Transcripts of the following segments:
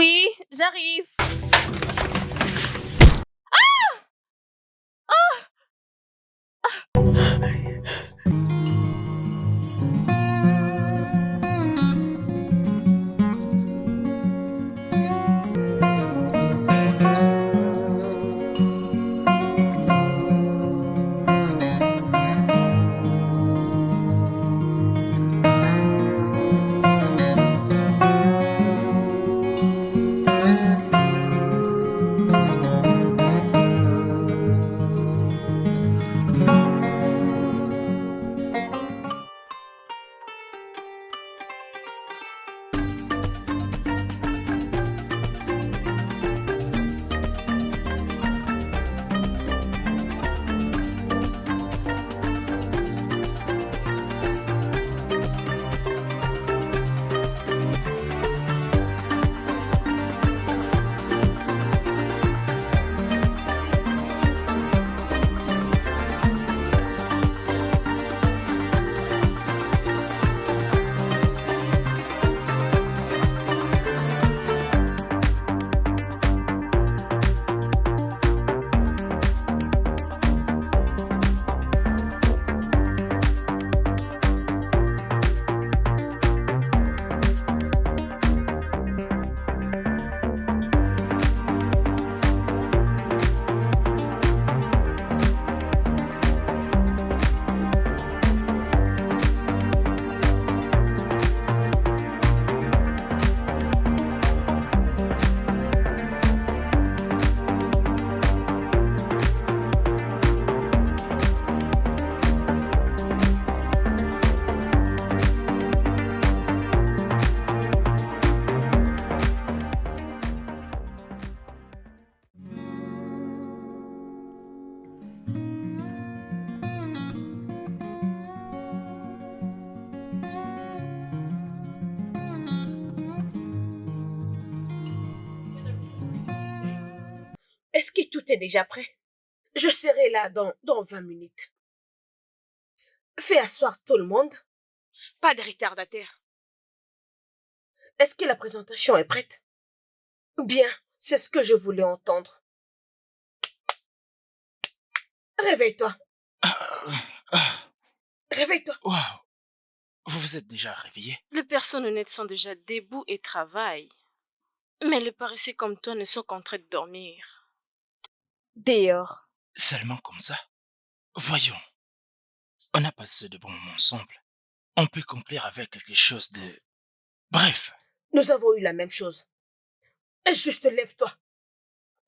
Oui, j'arrive. Est-ce que tout est déjà prêt? Je serai là dans 20 minutes. Fais asseoir tout le monde. Pas de retardataire. Est-ce que la présentation est prête? Bien, c'est ce que je voulais entendre. Réveille-toi. Réveille-toi. Waouh! Vous vous êtes déjà réveillé? Les personnes honnêtes sont déjà debout et travaillent. Mais les paresseux comme toi ne sont qu'en train de dormir. Dehors. Seulement comme ça? Voyons, on a passé de bons moments ensemble. On peut conclure avec quelque chose de... Bref, Nous avons eu la même chose. Juste lève-toi.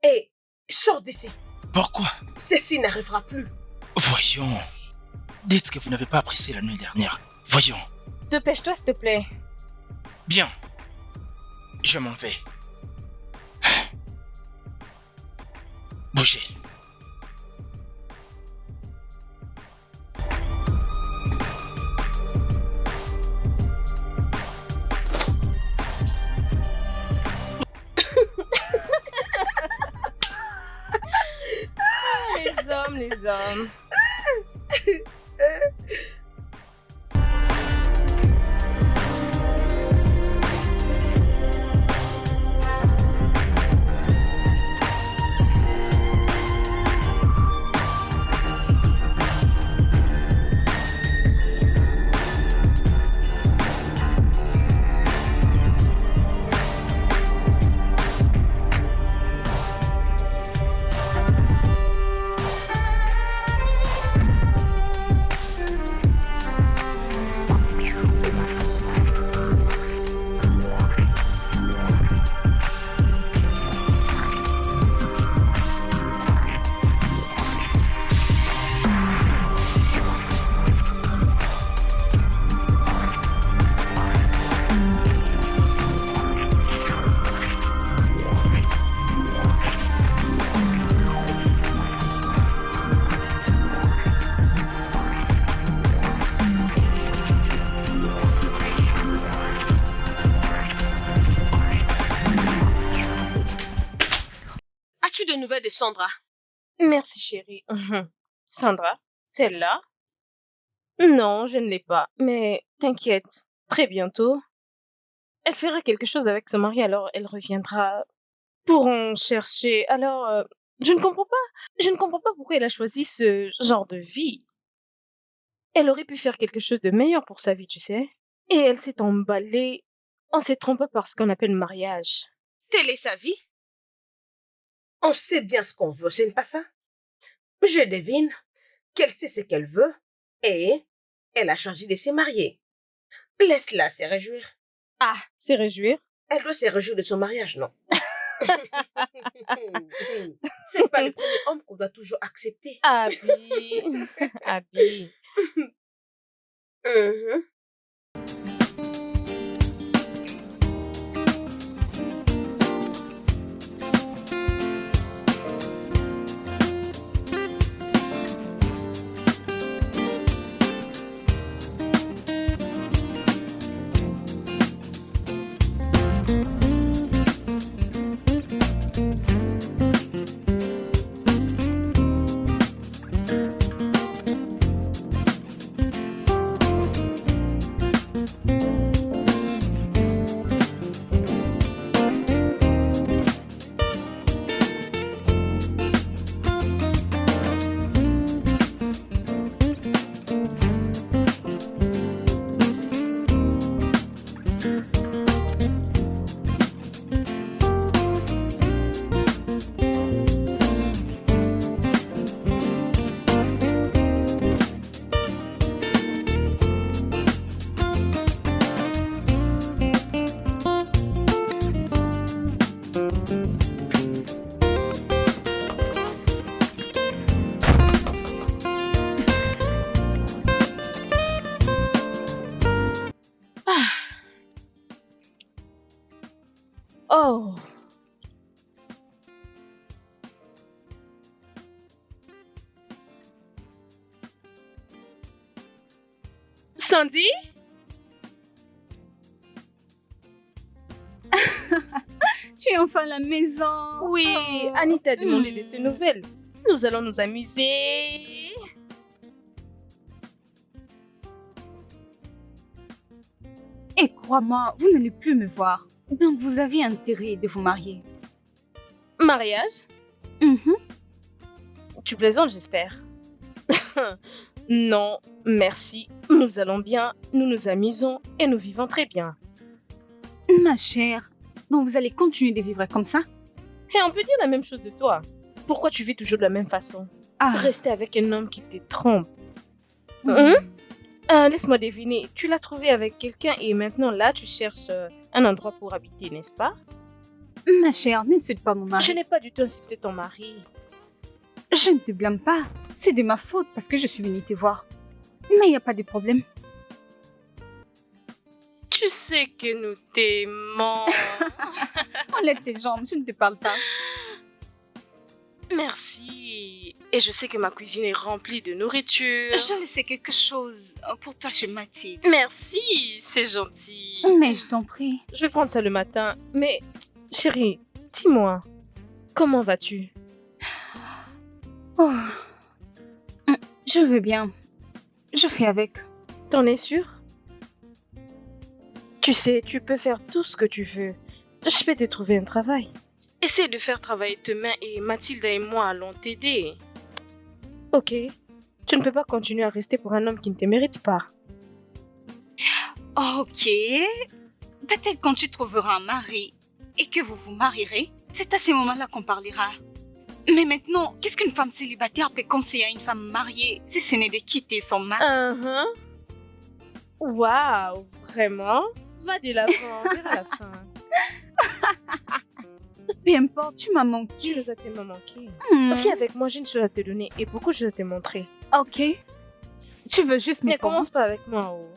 Et sors d'ici. pourquoi? Ceci n'arrivera plus. Voyons, dites que vous n'avez pas apprécié la nuit dernière. Voyons. Dépêche-toi, s'il te plaît. Bien, je m'en vais. Bougez. Les hommes. As-tu de nouvelles de Sandra? Merci, chérie. Sandra, celle-là? Non, je ne l'ai pas. Mais t'inquiète, très bientôt. Elle fera quelque chose avec son mari, alors elle reviendra pour en chercher. Alors, je ne comprends pas. Je ne comprends pas pourquoi elle a choisi ce genre de vie. Elle aurait pu faire quelque chose de meilleur pour sa vie, tu sais. Et elle s'est emballée en s'est trompée par ce qu'on appelle le mariage. Telle est sa vie. On sait bien ce qu'on veut, c'est pas ça? Je devine qu'elle sait ce qu'elle veut et elle a choisi de se marier. Laisse-la se réjouir. Ah, c'est réjouir. Elle doit se réjouir de son mariage, non? C'est pas le premier homme qu'on doit toujours accepter. Abby. Abby. Mhm. Oh. Sandy? Tu es enfin à la maison. Oui, Oh. Anita a demandé de tes nouvelles. Nous allons nous amuser. Et crois-moi, vous n'allez plus me voir. Donc vous avez intérêt de vous marier. Mariage? Mhm. Tu plaisantes, j'espère. Non, merci. Nous allons bien, nous nous amusons et nous vivons très bien. Ma chère, donc vous allez continuer de vivre comme ça? Et on peut dire la même chose de toi. Pourquoi tu vis toujours de la même façon? Ah. Rester avec un homme qui te trompe. Mhm. Laisse-moi deviner, tu l'as trouvé avec quelqu'un et maintenant là tu cherches un endroit pour habiter, n'est-ce pas? Ma chère, n'insulte pas mon Je mari. n'ai pas du tout insulté ton mari. Je ne te blâme pas. C'est de ma faute parce que je suis venue te voir. Mais il n'y a pas de problème. Tu sais que nous t'aimons. Enlève tes jambes, je ne te parle pas. Merci. Et je sais que ma cuisine est remplie de nourriture. Je laissais quelque chose pour toi chez Mathilde. Merci, c'est gentil. Mais je t'en prie. Je vais prendre ça le matin. Mais, chérie, dis-moi, comment vas-tu? Oh. Je veux bien. Je fais avec. T'en es sûre? Tu sais, tu peux faire tout ce que tu veux. Je vais te trouver un travail. Essaie de faire travailler tes mains et Mathilde et moi allons t'aider. Ok. Tu ne peux pas continuer à rester pour un homme qui ne te mérite pas. Ok. Peut-être quand tu trouveras un mari et que vous vous marierez, c'est à ce moment-là qu'on parlera. Mais maintenant, qu'est-ce qu'une femme célibataire peut conseiller à une femme mariée si ce n'est de quitter son mari? Waouh, vraiment? Va de l'avant, vers la fin. Peu importe, tu m'as manqué. Tu nous as tellement manqué. Hmm. Viens avec moi, j'ai une chose à te donner et beaucoup de choses à te montrer. Ok. Tu veux juste me Ne commence pas avec moi. Oh.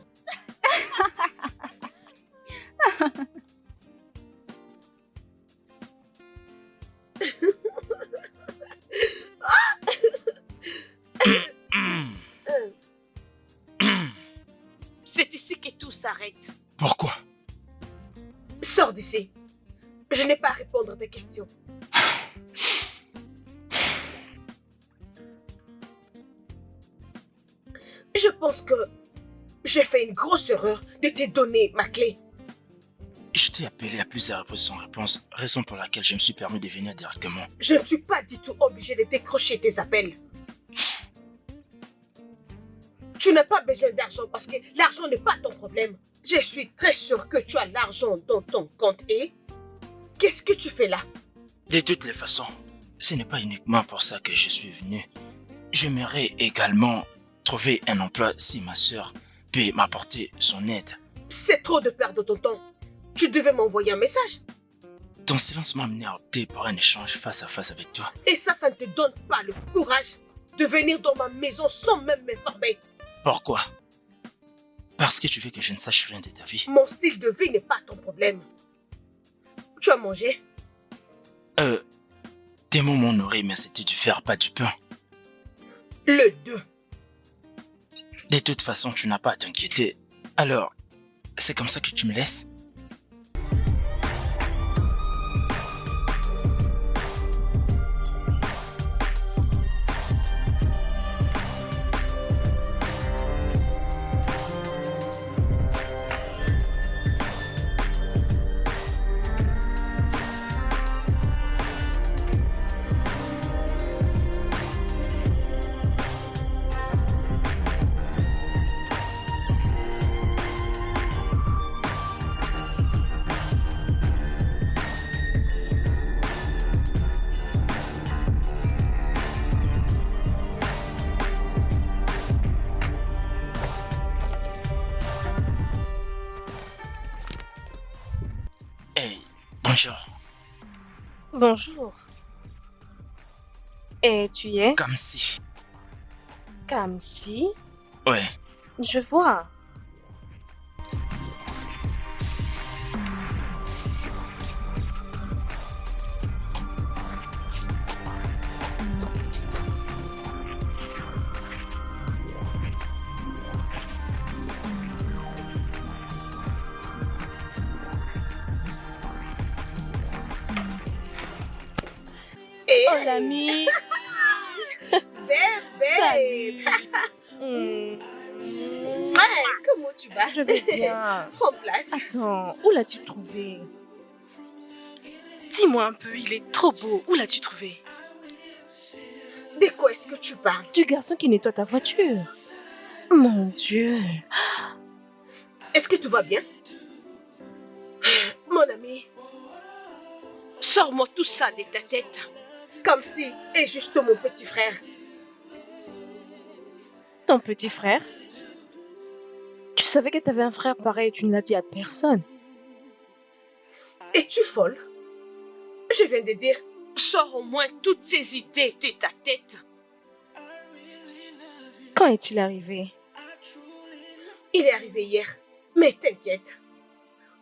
C'est ici que tout s'arrête. Pourquoi? Sors d'ici. Je n'ai pas à répondre à tes questions. Je pense que j'ai fait une grosse erreur de te donner ma clé. Je t'ai appelé à plusieurs reprises sans réponse, raison pour laquelle je me suis permis de venir directement. Je ne suis pas du tout obligée de décrocher tes appels. Tu n'as pas besoin d'argent parce que l'argent n'est pas ton problème. Je suis très sûre que tu as l'argent dans ton compte et... Qu'est-ce que tu fais là? De toutes les façons, ce n'est pas uniquement pour ça que je suis venu. J'aimerais également trouver un emploi si ma sœur peut m'apporter son aide. C'est trop de perdre ton temps. Tu devais m'envoyer un message. Ton silence m'a amené à opter pour un échange face à face avec toi. Et ça ne te donne pas le courage de venir dans ma maison sans même m'informer. Pourquoi? Parce que tu veux que je ne sache rien de ta vie. Mon style de vie n'est pas ton problème. Tu as mangé? Tes mots m'ont nourri, mais c'était du fer, pas du pain. Le 2. De toute façon, tu n'as pas à t'inquiéter. Alors, c'est comme ça que tu me laisses? Hey, bonjour. Bonjour. Et tu es Comme si. Kamsi? Ouais. Je vois. Et Oh l'ami! bébé. Hmm, Ouais, comment tu vas? je vais bien. Prends place. Attends, où l'as-tu trouvé? Dis-moi un peu, il est trop beau. Où l'as-tu trouvé? De quoi est-ce que tu parles? Du garçon qui nettoie ta voiture. Mon Dieu. Est-ce que tout va bien? Mon ami, sors-moi tout ça de ta tête. Comme si est juste mon petit frère. Ton petit frère? Tu savais que tu avais un frère pareil et tu ne l'as dit à personne. Es-tu folle? Je viens de dire, sors au moins toutes ces idées de ta tête. Quand est-il arrivé? Il est arrivé hier, mais t'inquiète.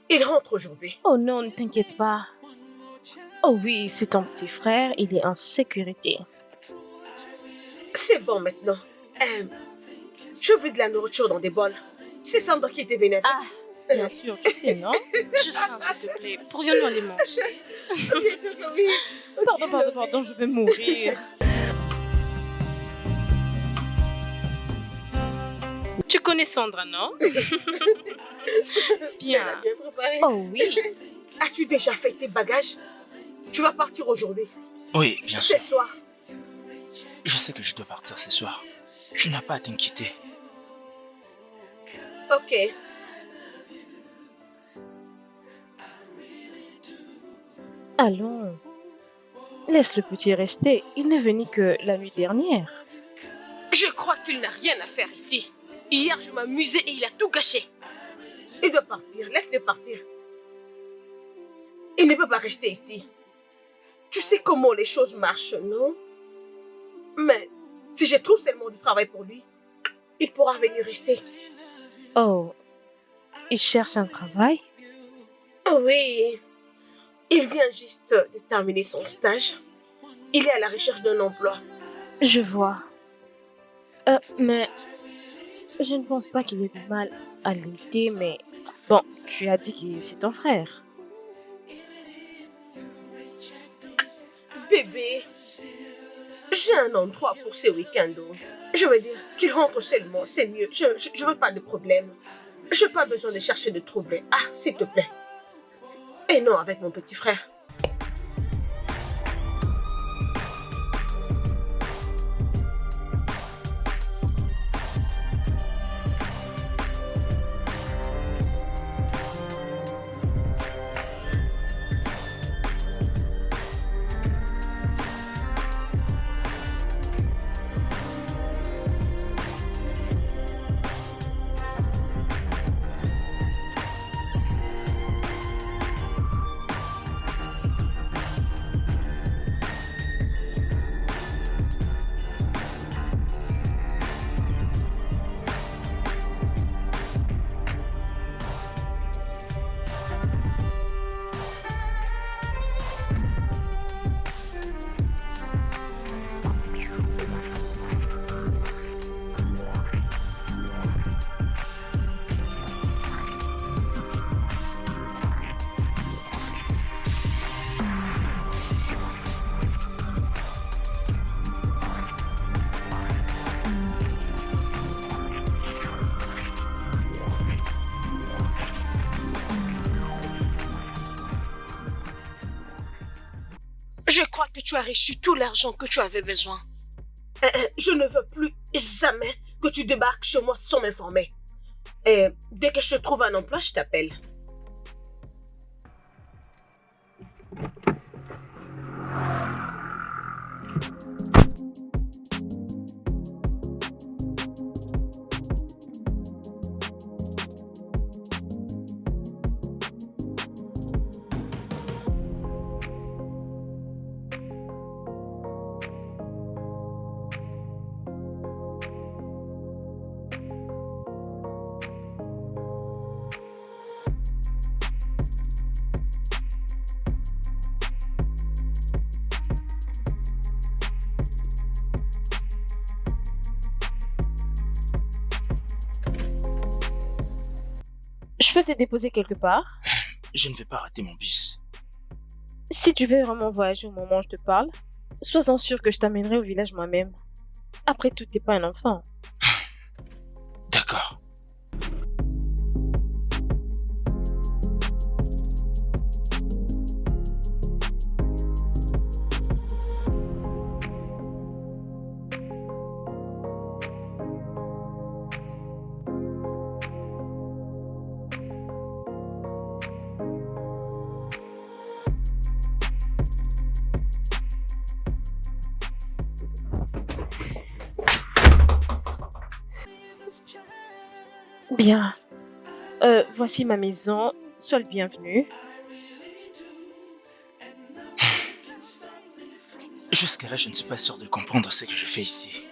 Il rentre aujourd'hui. Oh non, ne t'inquiète pas. Oh oui, c'est ton petit frère, il est en sécurité. C'est bon maintenant. Je veux de la nourriture dans des bols. C'est Sandra qui était vénère. Ah, bien sûr, tu sais, non? Je faim, s'il te plaît. Pourrions-nous aller manger? Bien sûr que oui. Pardon, je vais mourir. Tu connais Sandra, non? Elle a Bien. bien préparé. Oh oui. As-tu déjà fait tes bagages? Tu vas partir aujourd'hui. Oui, bien Ce sûr. soir. Je sais que je dois partir ce soir. Tu n'as pas à t'inquiéter. Ok. Allons. Laisse le petit rester. Il n'est venu que la nuit dernière. Je crois qu'il n'a rien à faire ici. Hier, je m'amusais et il a tout gâché. Il doit partir. Laisse-le partir. Il ne peut pas rester ici. Tu sais comment les choses marchent, non? Mais si je trouve seulement du travail pour lui, il pourra venir rester. Oh, il cherche un travail? Oui, il vient juste de terminer son stage. Il est à la recherche d'un emploi. Je vois. Mais je ne pense pas qu'il y ait de mal à l'aider, mais bon, tu as dit que c'est ton frère. Bébé, j'ai un endroit pour ce week-end. Je veux dire qu'il rentre seulement, c'est mieux. Je veux pas de problème. J'ai pas besoin de chercher de troubles. Ah, s'il te plaît. Et non avec mon petit frère. Je crois que tu as reçu tout l'argent que tu avais besoin. Je ne veux plus jamais que tu débarques chez moi sans m'informer. Dès que je trouve un emploi, je t'appelle. Je peux te déposer quelque part? Je ne vais pas rater mon bus. Si tu veux vraiment voyager au moment où je te parle, sois-en sûr que je t'amènerai au village moi-même. Après tout, t'es pas un enfant. D'accord. Bien. Voici ma maison. Sois le bienvenu. Jusqu'à là, je ne suis pas sûr de comprendre ce que je fais ici.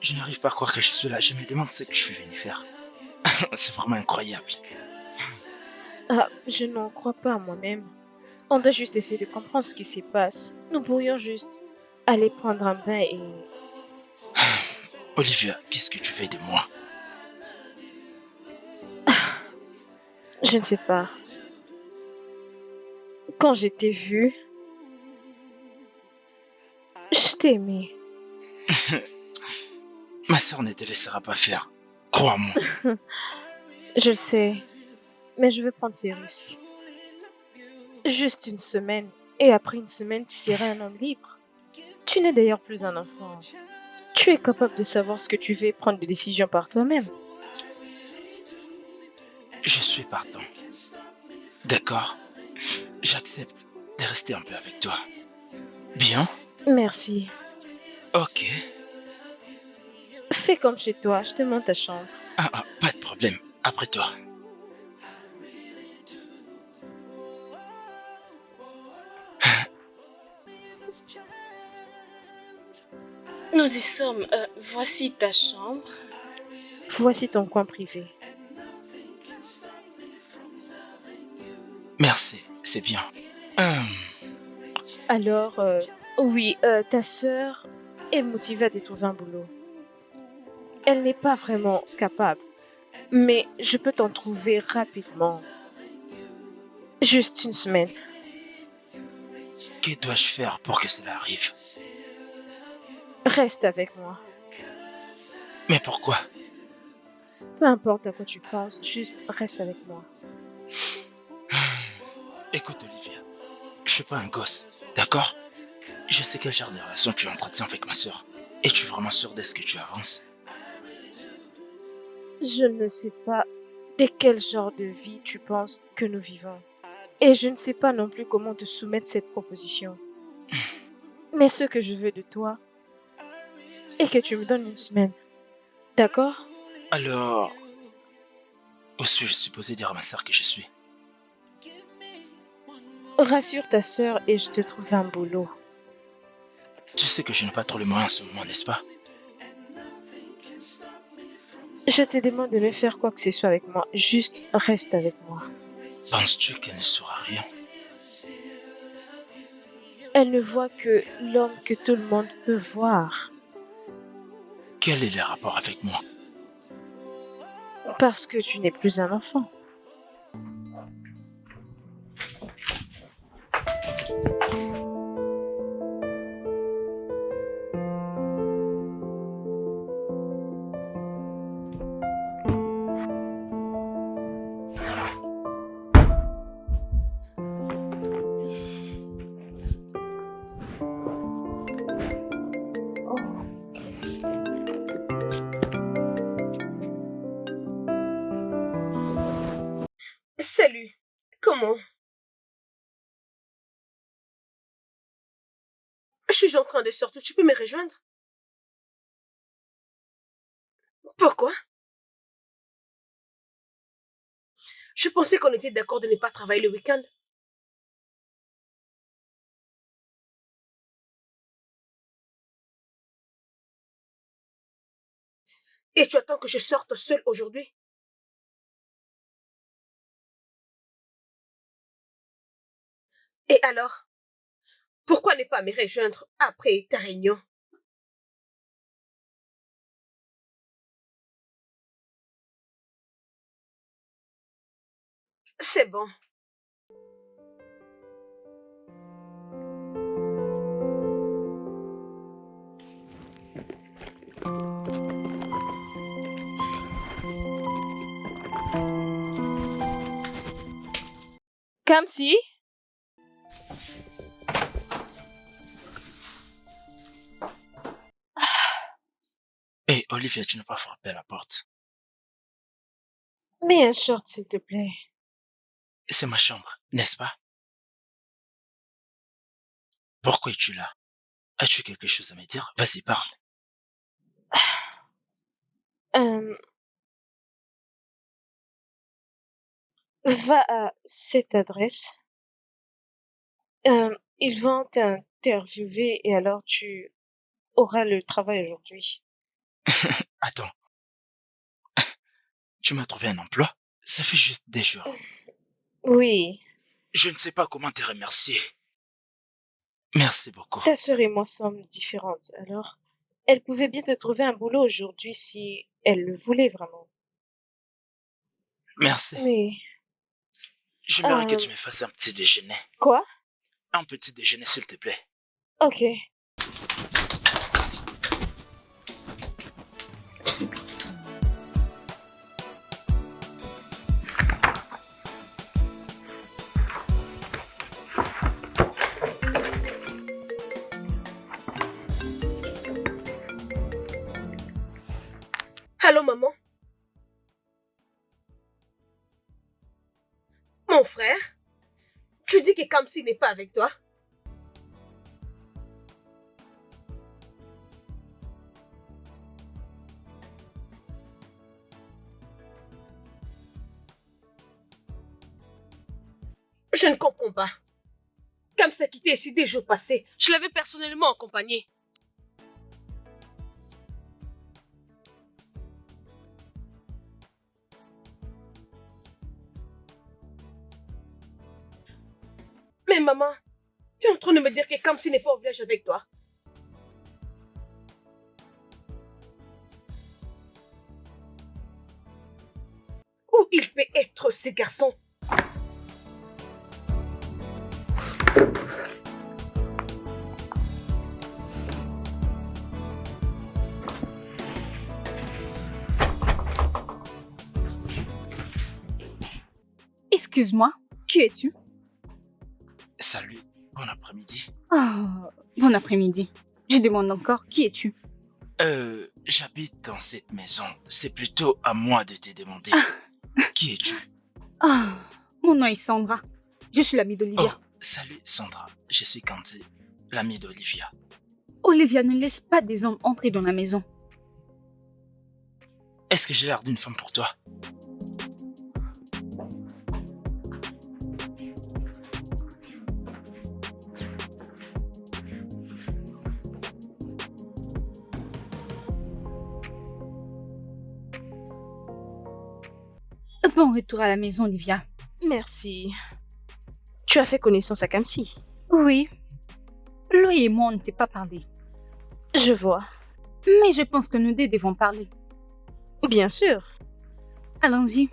Je n'arrive pas à croire que je suis là. Je me demande ce que je suis venu faire. C'est vraiment incroyable. Ah, je n'en crois pas à moi-même. On doit juste essayer de comprendre ce qui se passe. Nous pourrions juste aller prendre un bain et... Olivia, qu'est-ce que tu veux de moi? Je ne sais pas. Quand je t'ai vu, je t'ai aimé. Ma sœur ne te laissera pas faire. Crois-moi. Je le sais, mais je veux prendre ces risques. Juste une semaine, et après une semaine, tu seras un homme libre. Tu n'es d'ailleurs plus un enfant. Tu es capable de savoir ce que tu veux et prendre des décisions par toi-même. Je suis partant. D'accord? J'accepte de rester un peu avec toi. Bien? Merci. Ok. Fais comme chez toi, je te montre ta chambre. Pas de problème. Après toi. Nous y sommes. Voici ta chambre. Voici ton coin privé. Merci, c'est bien. Alors, oui, ta sœur est motivée à te trouver un boulot. Elle n'est pas vraiment capable, mais je peux t'en trouver rapidement. Juste une semaine. Que dois-je faire pour que cela arrive? Reste avec moi. Mais pourquoi? Peu importe à quoi tu penses, juste reste avec moi. Écoute, Olivia, je suis pas un gosse, d'accord? Je sais quel genre de relation tu entretiens avec ma sœur. Es-tu vraiment sûr de ce que tu avances? Je ne sais pas de quel genre de vie tu penses que nous vivons. Et je ne sais pas non plus comment te soumettre cette proposition. Mais ce que je veux de toi est que tu me donnes une semaine. D'accord? Alors, où suis-je supposé dire à ma sœur que je suis? Rassure ta sœur et je te trouve un boulot. Tu sais que je n'ai pas trop les moyens en ce moment, n'est-ce pas? Je te demande de ne faire quoi que ce soit avec moi. Juste reste avec moi. Penses-tu qu'elle ne saura rien? Elle ne voit que l'homme que tout le monde peut voir. Quel est le rapport avec moi? Parce que tu n'es plus un enfant. Salut. Comment? Je suis en train de sortir. Tu peux me rejoindre? Pourquoi? Je pensais qu'on était d'accord de ne pas travailler le week-end. Et tu attends que je sorte seule aujourd'hui? Et alors? Pourquoi ne pas me rejoindre après ta réunion? C'est bon. Kamsi? Hé, Olivia, tu n'as pas frappé à la porte. Mets un short, s'il te plaît. C'est ma chambre, n'est-ce pas? Pourquoi es-tu là? As-tu quelque chose à me dire? Vas-y, parle. Euh, Va à cette adresse. Ils vont t'interviewer et alors tu auras le travail aujourd'hui. Attends, tu m'as trouvé un emploi? Ça fait juste des jours. Oui, Je ne sais pas comment te remercier. Merci beaucoup. ta sœur et moi sommes différentes, alors elle pouvait bien te trouver un boulot aujourd'hui si elle le voulait vraiment. Merci. Mais, J'aimerais que euh, tu me fasses un petit déjeuner. quoi? Un petit déjeuner, s'il te plaît. Ok. Allô, maman? Mon frère? Tu dis que Kamsi n'est pas avec toi? Je ne comprends pas. Kamsi a quitté ici des jours passés. Je l'avais personnellement accompagné. Mais maman, tu es en train de me dire que Kamsi n'est pas au village avec toi? Où il peut être, ce garçon? Excuse-moi, qui es-tu? Salut, bon après-midi. Ah, bon après-midi. Je demande encore, qui es-tu? J'habite dans cette maison. C'est plutôt à moi de te demander. Qui es-tu? Ah, mon nom est Sandra. Je suis l'amie Oh, d'Olivia. salut Sandra, je suis Candy, l'amie d'Olivia. Olivia ne laisse pas des hommes entrer dans la maison. Est-ce que j'ai l'air d'une femme pour toi? Bon retour à la maison, Olivia. Merci. Tu as fait connaissance à Kamsi. Oui, lui et moi, on ne s'est pas parlé. Je vois. Mais je pense que nous deux devons parler. Bien sûr. Allons-y.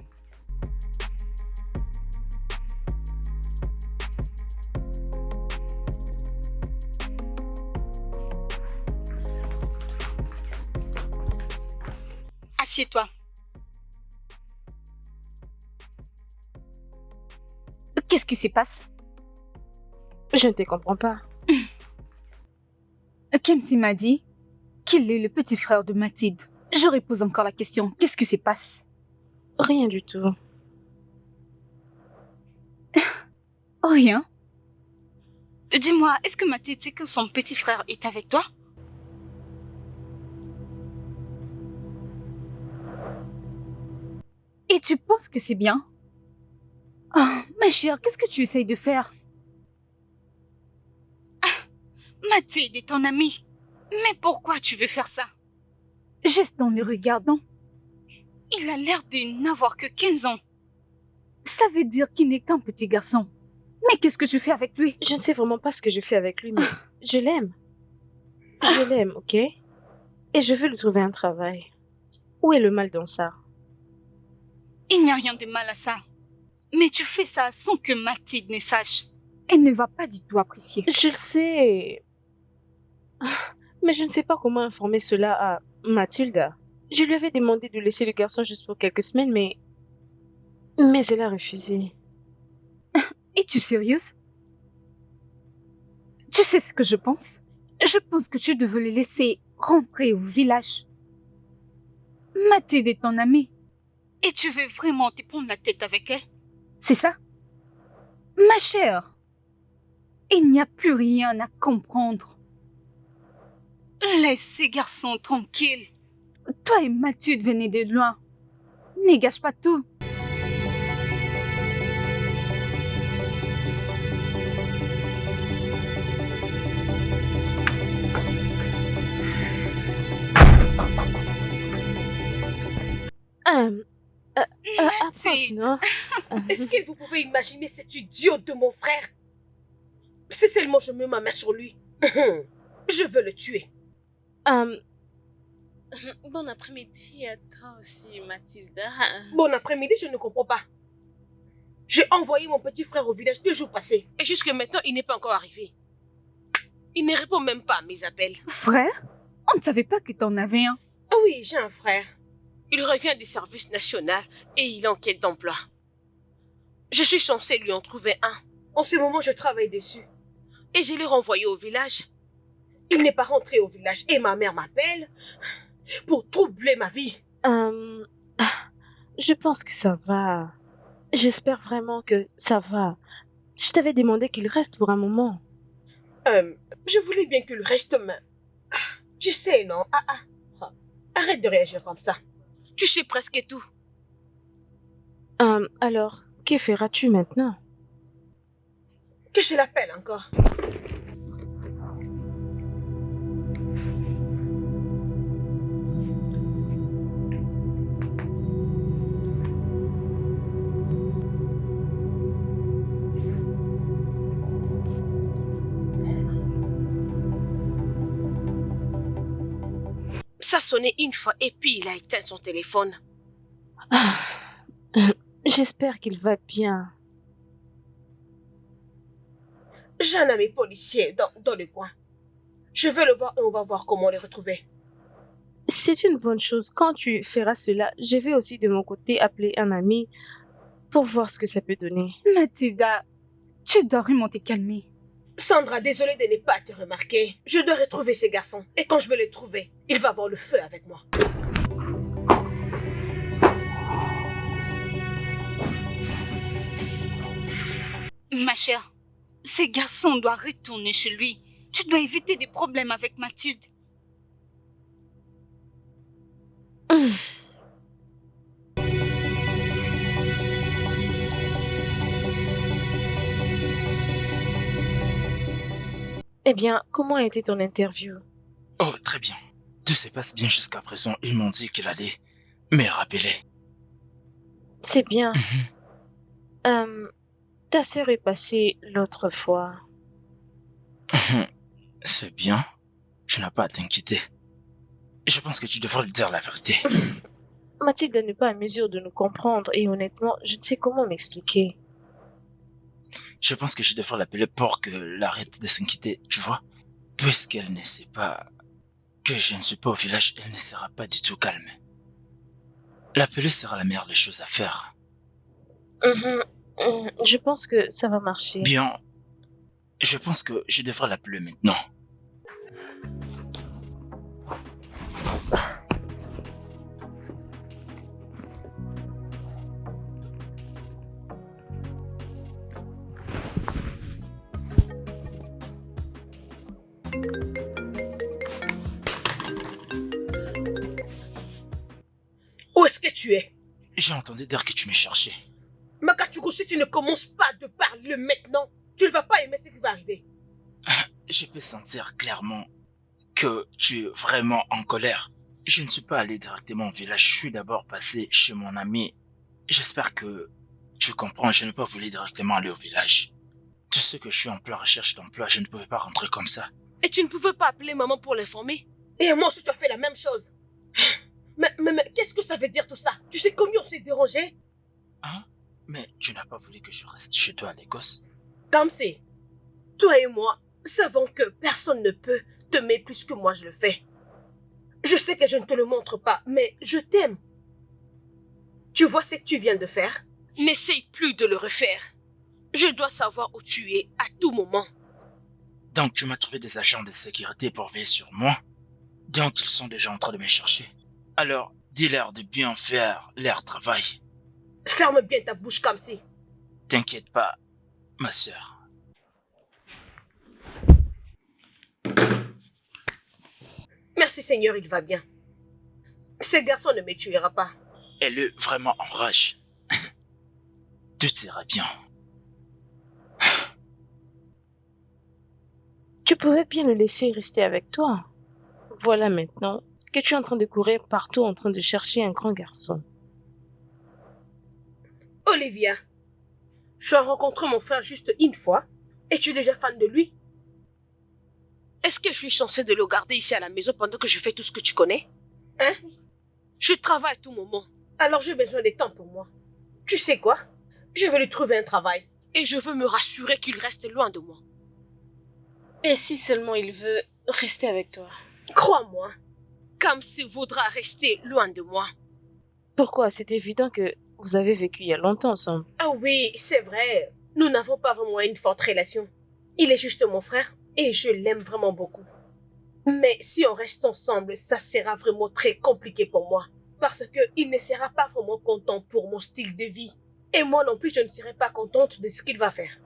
Assieds-toi. Qu'est-ce qui se passe? Je ne te comprends pas. Kamsi m'a dit qu'il est le petit frère de Mathilde. Je repose encore la question. Qu'est-ce qui se passe? Rien du tout. Rien. Dis-moi, est-ce que Mathilde sait que son petit frère est avec toi? Et tu penses que c'est bien? Oh, ma chère, qu'est-ce que tu essayes de faire? Mathilde est ton amie. Mais pourquoi tu veux faire ça? Juste en le regardant. Il a l'air de n'avoir que 15 ans. Ça veut dire qu'il n'est qu'un petit garçon. Mais qu'est-ce que tu fais avec lui? Je ne sais vraiment pas ce que je fais avec lui, mais je l'aime. Je l'aime, ok? Et je veux lui trouver un travail. Où est le mal dans ça? Il n'y a rien de mal à ça. Mais tu fais ça sans que Mathilde ne sache. Elle ne va pas du tout apprécier. Je le sais. Mais je ne sais pas comment informer cela à Mathilda. Je lui avais demandé de laisser le garçon juste pour quelques semaines, mais elle a refusé. Es-tu sérieuse? Tu sais ce que je pense? Je pense que tu devais le laisser rentrer au village. Mathilde est ton amie. Et tu veux vraiment te prendre la tête avec elle? C'est ça? Ma chère, il n'y a plus rien à comprendre. Laisse ces garçons tranquilles. Toi et Mathilde venez de loin. Ne gâche pas tout. Approche, non? Est-ce que vous pouvez imaginer cet idiot de mon frère? Si seulement je mets ma main sur lui, je veux le tuer. Bon après-midi à toi aussi, Mathilda. Bon après-midi, je ne comprends pas. J'ai envoyé mon petit frère au village 2 jours passés. Et jusque maintenant, il n'est pas encore arrivé. Il ne répond même pas à mes appels. Frère? On ne savait pas que t'en avais un. Oui, j'ai un frère. Il revient du service national et il est en quête d'emploi. Je suis censée lui en trouver un. En ce moment, je travaille dessus. Et je l'ai renvoyé au village. Il n'est pas rentré au village et ma mère m'appelle pour troubler ma vie. Je pense que ça va. J'espère vraiment que ça va. Je t'avais demandé qu'il reste pour un moment. Je voulais bien qu'il reste, mais... Tu sais, non? Arrête de réagir comme ça. Tu sais presque tout. Alors, que feras-tu maintenant? Que je l'appelle encore. Ça sonnait une fois et puis il a éteint son téléphone. J'espère qu'il va bien. J'ai un ami policier dans le coin. Je vais le voir et on va voir comment le retrouver. C'est une bonne chose. Quand tu feras cela, je vais aussi de mon côté appeler un ami pour voir ce que ça peut donner. Mathilda, Tu dois vraiment te calmer. Sandra, désolée de ne pas te remarquer. Je dois retrouver ces garçons. Et quand je vais les trouver, il va avoir le feu avec moi. Ma chère, ces garçons doivent retourner chez lui. Tu dois éviter des problèmes avec Mathilde. Eh bien, comment a été ton interview? Oh, très bien. Tout se passe bien jusqu'à présent. Ils m'ont dit qu'il allait me rappeler. C'est bien. Mhm. Ta sœur est passée l'autre fois. C'est bien. Tu n'as pas à t'inquiéter. Je pense que tu devrais lui dire la vérité. Mathilde n'est pas à mesure de nous comprendre et honnêtement, je ne sais comment m'expliquer. Je pense que je devrais l'appeler pour qu'elle arrête de s'inquiéter, tu vois. Puisqu'elle ne sait pas que je ne suis pas au village, elle ne sera pas du tout calme. L'appeler sera la meilleure des choses à faire. Je pense que ça va marcher. Bien, je pense que je devrais l'appeler maintenant. Où est-ce que tu es? J'ai entendu dire que tu me cherchais. Makachukwu, si tu ne commences pas de parler maintenant, tu ne vas pas aimer ce qui va arriver. Je peux sentir clairement que tu es vraiment en colère. Je ne suis pas allé directement au village, je suis d'abord passé chez mon ami. J'espère que tu comprends, je n'ai pas voulu directement aller au village. Tu sais que je suis en pleine recherche d'emploi, je ne pouvais pas rentrer comme ça. Et tu ne pouvais pas appeler maman pour l'informer? Et moi aussi, tu as fait la même chose. Mais qu'est-ce que ça veut dire tout ça? Tu sais combien on s'est dérangé? Hein? Mais tu n'as pas voulu que je reste chez toi à l'Écosse? Kamsi, toi et moi savons que personne ne peut t'aimer plus que moi je le fais. Je sais que je ne te le montre pas, mais je t'aime. Tu vois ce que tu viens de faire? N'essaye plus de le refaire. Je dois savoir où tu es à tout moment. Donc tu m'as trouvé des agents de sécurité pour veiller sur moi? Donc ils sont déjà en train de me chercher. Alors, dis-leur de bien faire leur travail. Ferme bien ta bouche, Kamsi. T'inquiète pas, ma sœur. Merci Seigneur, il va bien. Ce garçon ne me tuera pas. Elle est vraiment en rage. Tout ira bien. Tu pouvais bien le laisser rester avec toi. Voilà maintenant que tu es en train de courir partout en train de chercher un grand garçon. Olivia, tu as rencontré mon frère juste une fois et tu es déjà fan de lui? Est-ce que je suis censée de le garder ici à la maison pendant que je fais tout ce que tu connais? Hein? Je travaille à tout moment. Alors j'ai besoin de temps pour moi. Tu sais quoi? Je vais lui trouver un travail. Et je veux me rassurer qu'il reste loin de moi. Et si seulement il veut rester avec toi? Crois-moi, Kamsi voudra rester loin de moi. Pourquoi? C'est évident que vous avez vécu il y a longtemps ensemble. Ah oui, c'est vrai. Nous n'avons pas vraiment une forte relation. Il est juste mon frère et je l'aime vraiment beaucoup. Mais si on reste ensemble, ça sera vraiment très compliqué pour moi. Parce qu'il ne sera pas vraiment content pour mon style de vie. Et moi non plus, je ne serai pas contente de ce qu'il va faire.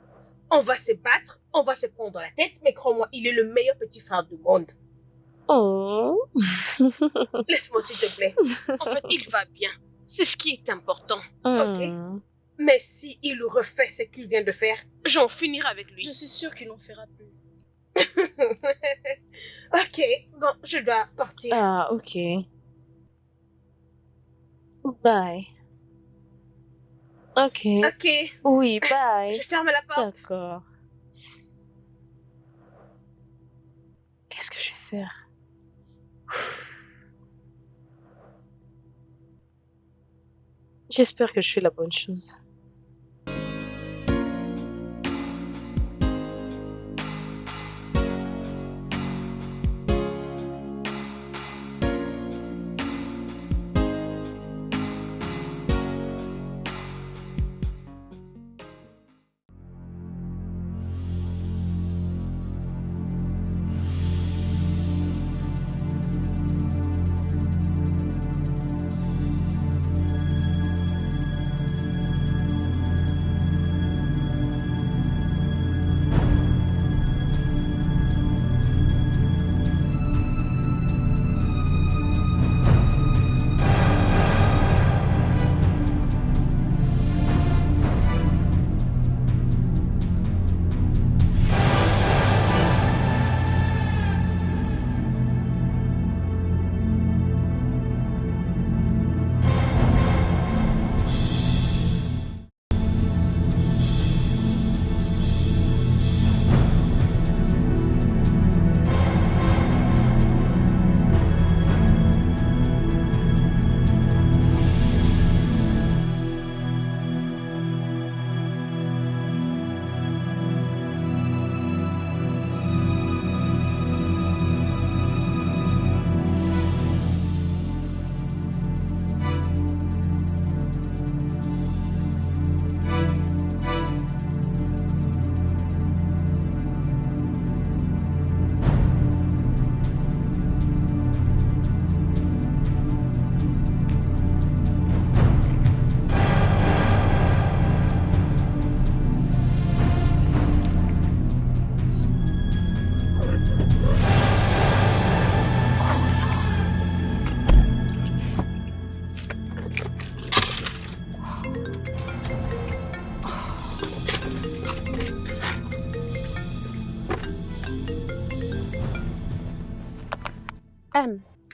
On va se battre, on va se prendre la tête, mais crois-moi, il est le meilleur petit frère du monde. Oh. Laisse-moi s'il te plaît. En fait, il va bien. C'est ce qui est important. Ok? Hmm. Mais si il refait ce qu'il vient de faire, j'en finirai avec lui. Je suis sûre qu'il n'en fera plus. Ok, bon, je dois partir. Ah, ok. Bye. Ok. Ok, Oui, bye. je ferme la porte. D'accord. Qu'est-ce que je vais faire? J'espère que je fais la bonne chose.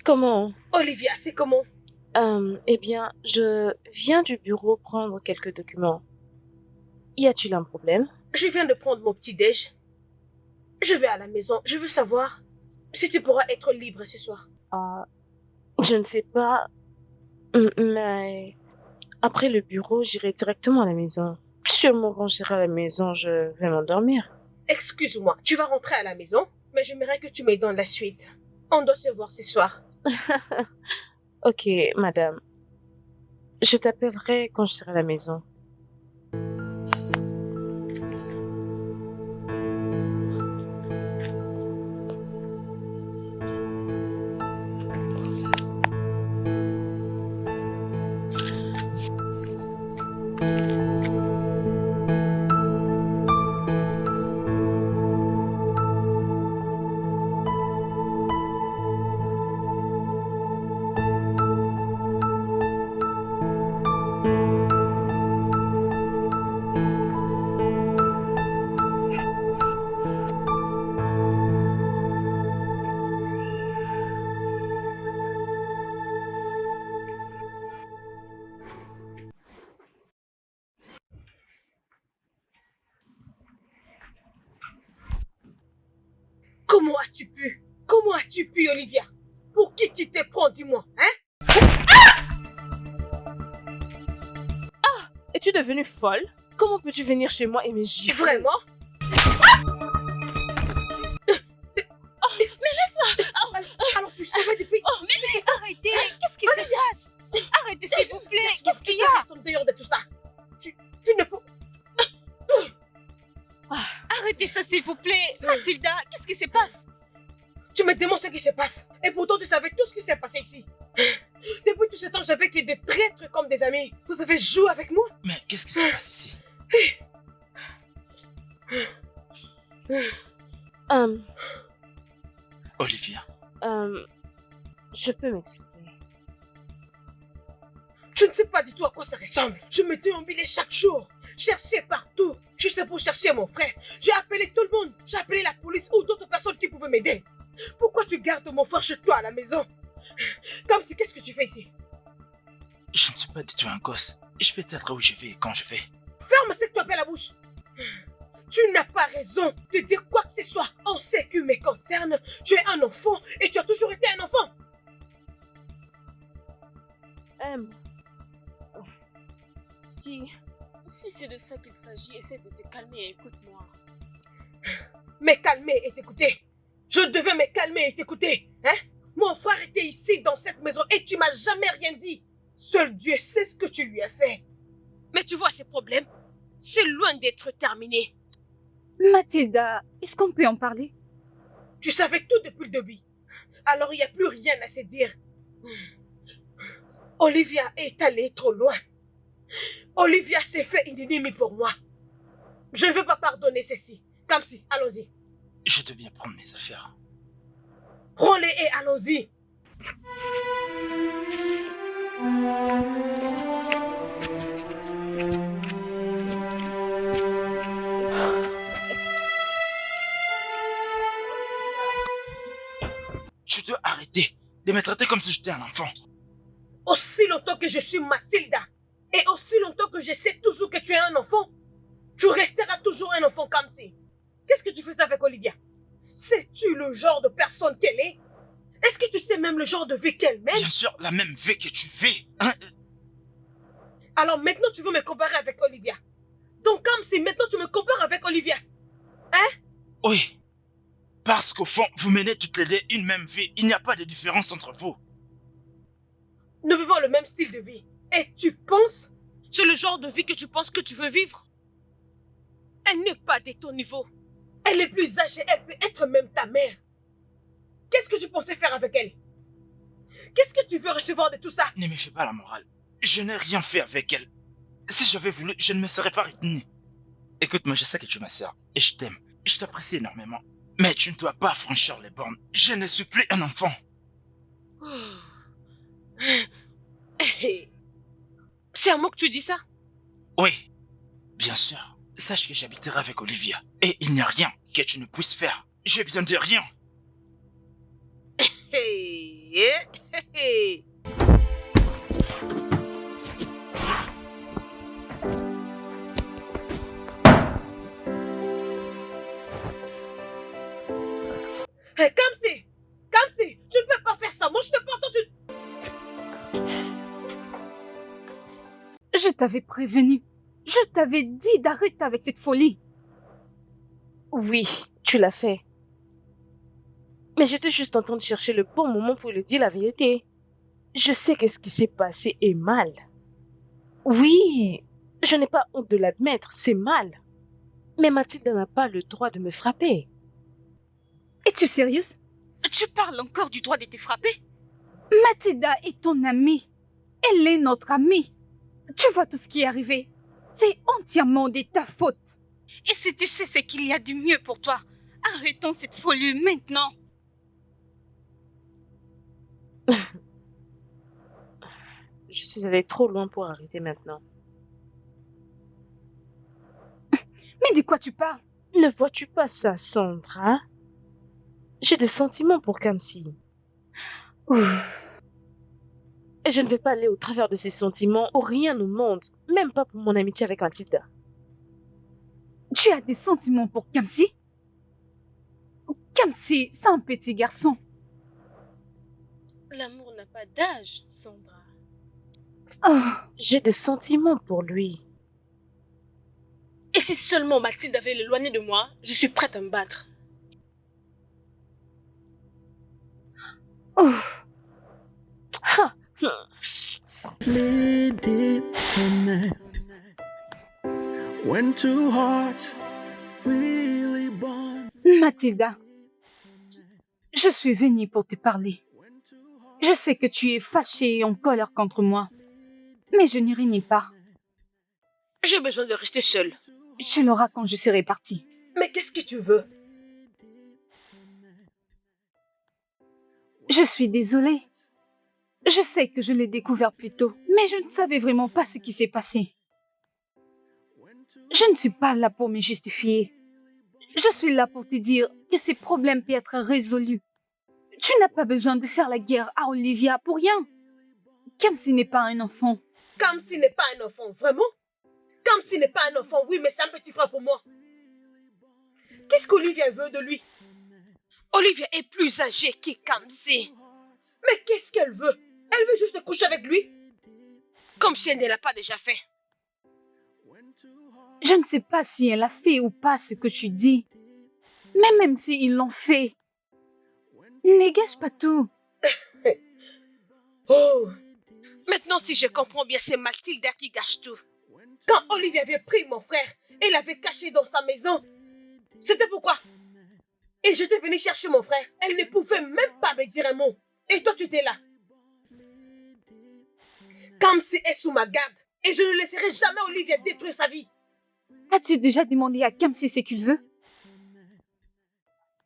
Comment? Olivia, c'est comment? Eh bien, je viens du bureau prendre quelques documents. Y a-t-il un problème? Je viens de prendre mon petit-déj. Je vais à la maison. Je veux savoir si tu pourras être libre ce soir. Je ne sais pas, mais après le bureau, j'irai directement à la maison. Seulement quand j'irai à la maison, je vais m'endormir. Excuse-moi, tu vas rentrer à la maison, mais j'aimerais que tu me donnes la suite. On doit se voir ce soir. Ok, madame. Je t'appellerai quand je serai à la maison. Comment as-tu pu? Comment as-tu pu, Olivia? Pour qui tu te prends, dis-moi, hein? Es-tu devenue folle? Comment peux-tu venir chez moi et me gifler? Vraiment? Mais laisse-moi. Alors tu savais depuis... Oh, mais arrêtez. Qu'est-ce qui se passe? Arrêtez, s'il vous plaît. Laisse-moi Qu'est-ce qu'il y que a? reste en dehors de tout ça. Tu ne peux... Arrêtez ça, s'il vous plaît. Mathilda, qu'est-ce qui se passe? Tu me demandes ce qui se passe. Et pourtant, tu savais tout ce qui s'est passé ici. Depuis tout ce temps, j'avais que des traîtres comme des amis. Vous avez joué avec moi. Mais qu'est-ce qui se passe ici? Olivia, Je peux m'expliquer. Tu ne sais pas du tout à quoi ça ressemble. Je me déambulais chaque jour. Cherchais partout. Juste pour chercher mon frère. J'ai appelé tout le monde. J'ai appelé la police ou d'autres personnes qui pouvaient m'aider. Pourquoi tu gardes mon frère chez toi à la maison? Comme si, qu'est-ce que tu fais ici? je ne suis pas du tout un gosse. Je peux être où je vais et quand je vais. Ferme ce que tu appelles la bouche. Tu n'as pas raison de dire quoi que ce soit en ce qui me concerne. Tu es un enfant et tu as toujours été un enfant. Si c'est de ça qu'il s'agit, essaie de te calmer et écoute-moi. Me calmer et t'écouter. Je devais me calmer et t'écouter. Hein? Mon frère était ici dans cette maison et tu m'as jamais rien dit. Seul Dieu sait ce que tu lui as fait. Mais tu vois ces problèmes, c'est loin d'être terminé. Mathilda, est-ce qu'on peut en parler? Tu savais tout depuis le début. Alors il n'y a plus rien à se dire. Olivia est allée trop loin. Olivia s'est fait une ennemie pour moi. Je ne veux pas pardonner ceci. Comme si, allons-y. Je dois bien prendre mes affaires. Prends-les et allons-y. Tu dois arrêter de me traiter comme si j'étais un enfant. Aussi longtemps que je suis Mathilda, et aussi longtemps que je sais toujours que tu es un enfant, tu resteras toujours un enfant comme si. Qu'est-ce que tu faisais avec Olivia? Sais-tu le genre de personne qu'elle est? Est-ce que tu sais même le genre de vie qu'elle mène? Bien sûr, la même vie que tu vis. Hein? Alors maintenant tu veux me comparer avec Olivia. Donc comme si maintenant tu me compares avec Olivia. Hein? Oui. Parce qu'au fond, vous menez toutes les deux une même vie. Il n'y a pas de différence entre vous. Nous vivons le même style de vie. Et tu penses? C'est le genre de vie que tu penses que tu veux vivre? Elle n'est pas de ton niveau. Elle est plus âgée, elle peut être même ta mère. Qu'est-ce que je pensais faire avec elle? Qu'est-ce que tu veux recevoir de tout ça? Ne me fais pas la morale. Je n'ai rien fait avec elle. Si j'avais voulu, je ne me serais pas retenu. Écoute-moi, je sais que tu es ma soeur. Et je t'aime. Je t'apprécie énormément. Mais tu ne dois pas franchir les bornes. Je ne suis plus un enfant. C'est à moi que tu dis ça? Oui, bien sûr. Sache que j'habiterai avec Olivia. Et il n'y a rien que tu ne puisses faire. J'ai besoin de rien. Hey, hey, hey. Hey, Kamsi, tu ne peux pas faire ça. Moi, je te pas entendu. Je t'avais prévenu. Je t'avais dit d'arrêter avec cette folie. Oui, tu l'as fait. Mais j'étais juste en train de chercher le bon moment pour lui dire la vérité. Je sais que ce qui s'est passé est mal. Oui, je n'ai pas honte de l'admettre, c'est mal. Mais Mathilde n'a pas le droit de me frapper. Es-tu sérieuse? Tu parles encore du droit de te frapper? Mathilda est ton amie. Elle est notre amie. Tu vois tout ce qui est arrivé. C'est entièrement de ta faute. Et si tu sais ce qu'il y a du mieux pour toi, arrêtons cette folie maintenant. Je suis allée trop loin pour arrêter maintenant. Mais de quoi tu parles? Ne vois-tu pas ça, Sandra? J'ai des sentiments pour Kamsi. Et je ne vais pas aller au travers de ces sentiments pour rien au monde, même pas pour mon amitié avec Mathilda. Tu as des sentiments pour Kamsi? Kamsi, c'est un petit garçon. L'amour n'a pas d'âge, Sandra. Oh, J'ai des sentiments pour lui. Et si seulement Mathilde avait l'éloigné de moi, je suis prête à me battre. oh. Ha! Lady connect when two hearts really bond. Mathilda, je suis venue pour te parler. Je sais que tu es fâchée et en colère contre moi, mais je n'y renie pas. J'ai besoin de rester seule. Tu l'auras quand je serai partie. Mais qu'est-ce que tu veux? Je suis désolée. Je sais que je l'ai découvert plus tôt, mais je ne savais vraiment pas ce qui s'est passé. Je ne suis pas là pour me justifier. Je suis là pour te dire que ces problèmes peuvent être résolus. Tu n'as pas besoin de faire la guerre à Olivia pour rien. Kamsi n'est pas un enfant. Kamsi n'est pas un enfant, vraiment? Kamsi n'est pas un enfant, oui, mais c'est un petit frère pour moi. Qu'est-ce qu'Olivia veut de lui? Olivia est plus âgée que Kamsi. Mais qu'est-ce qu'elle veut? Elle veut juste coucher avec lui? Comme si elle ne l'a pas déjà fait. Je ne sais pas si elle a fait ou pas ce que tu dis. Mais même s'ils l'ont fait, ne gâche pas tout. Oh! Maintenant, si je comprends bien, c'est Mathilda qui gâche tout. Quand Olivia avait pris mon frère et l'avait caché dans sa maison, c'était pourquoi? Et j'étais venue chercher mon frère. Elle ne pouvait même pas me dire un mot. Et toi, tu étais là. Kamsi est sous ma garde. Et je ne laisserai jamais Olivia détruire sa vie. As-tu déjà demandé à Kamsi ce qu'il veut?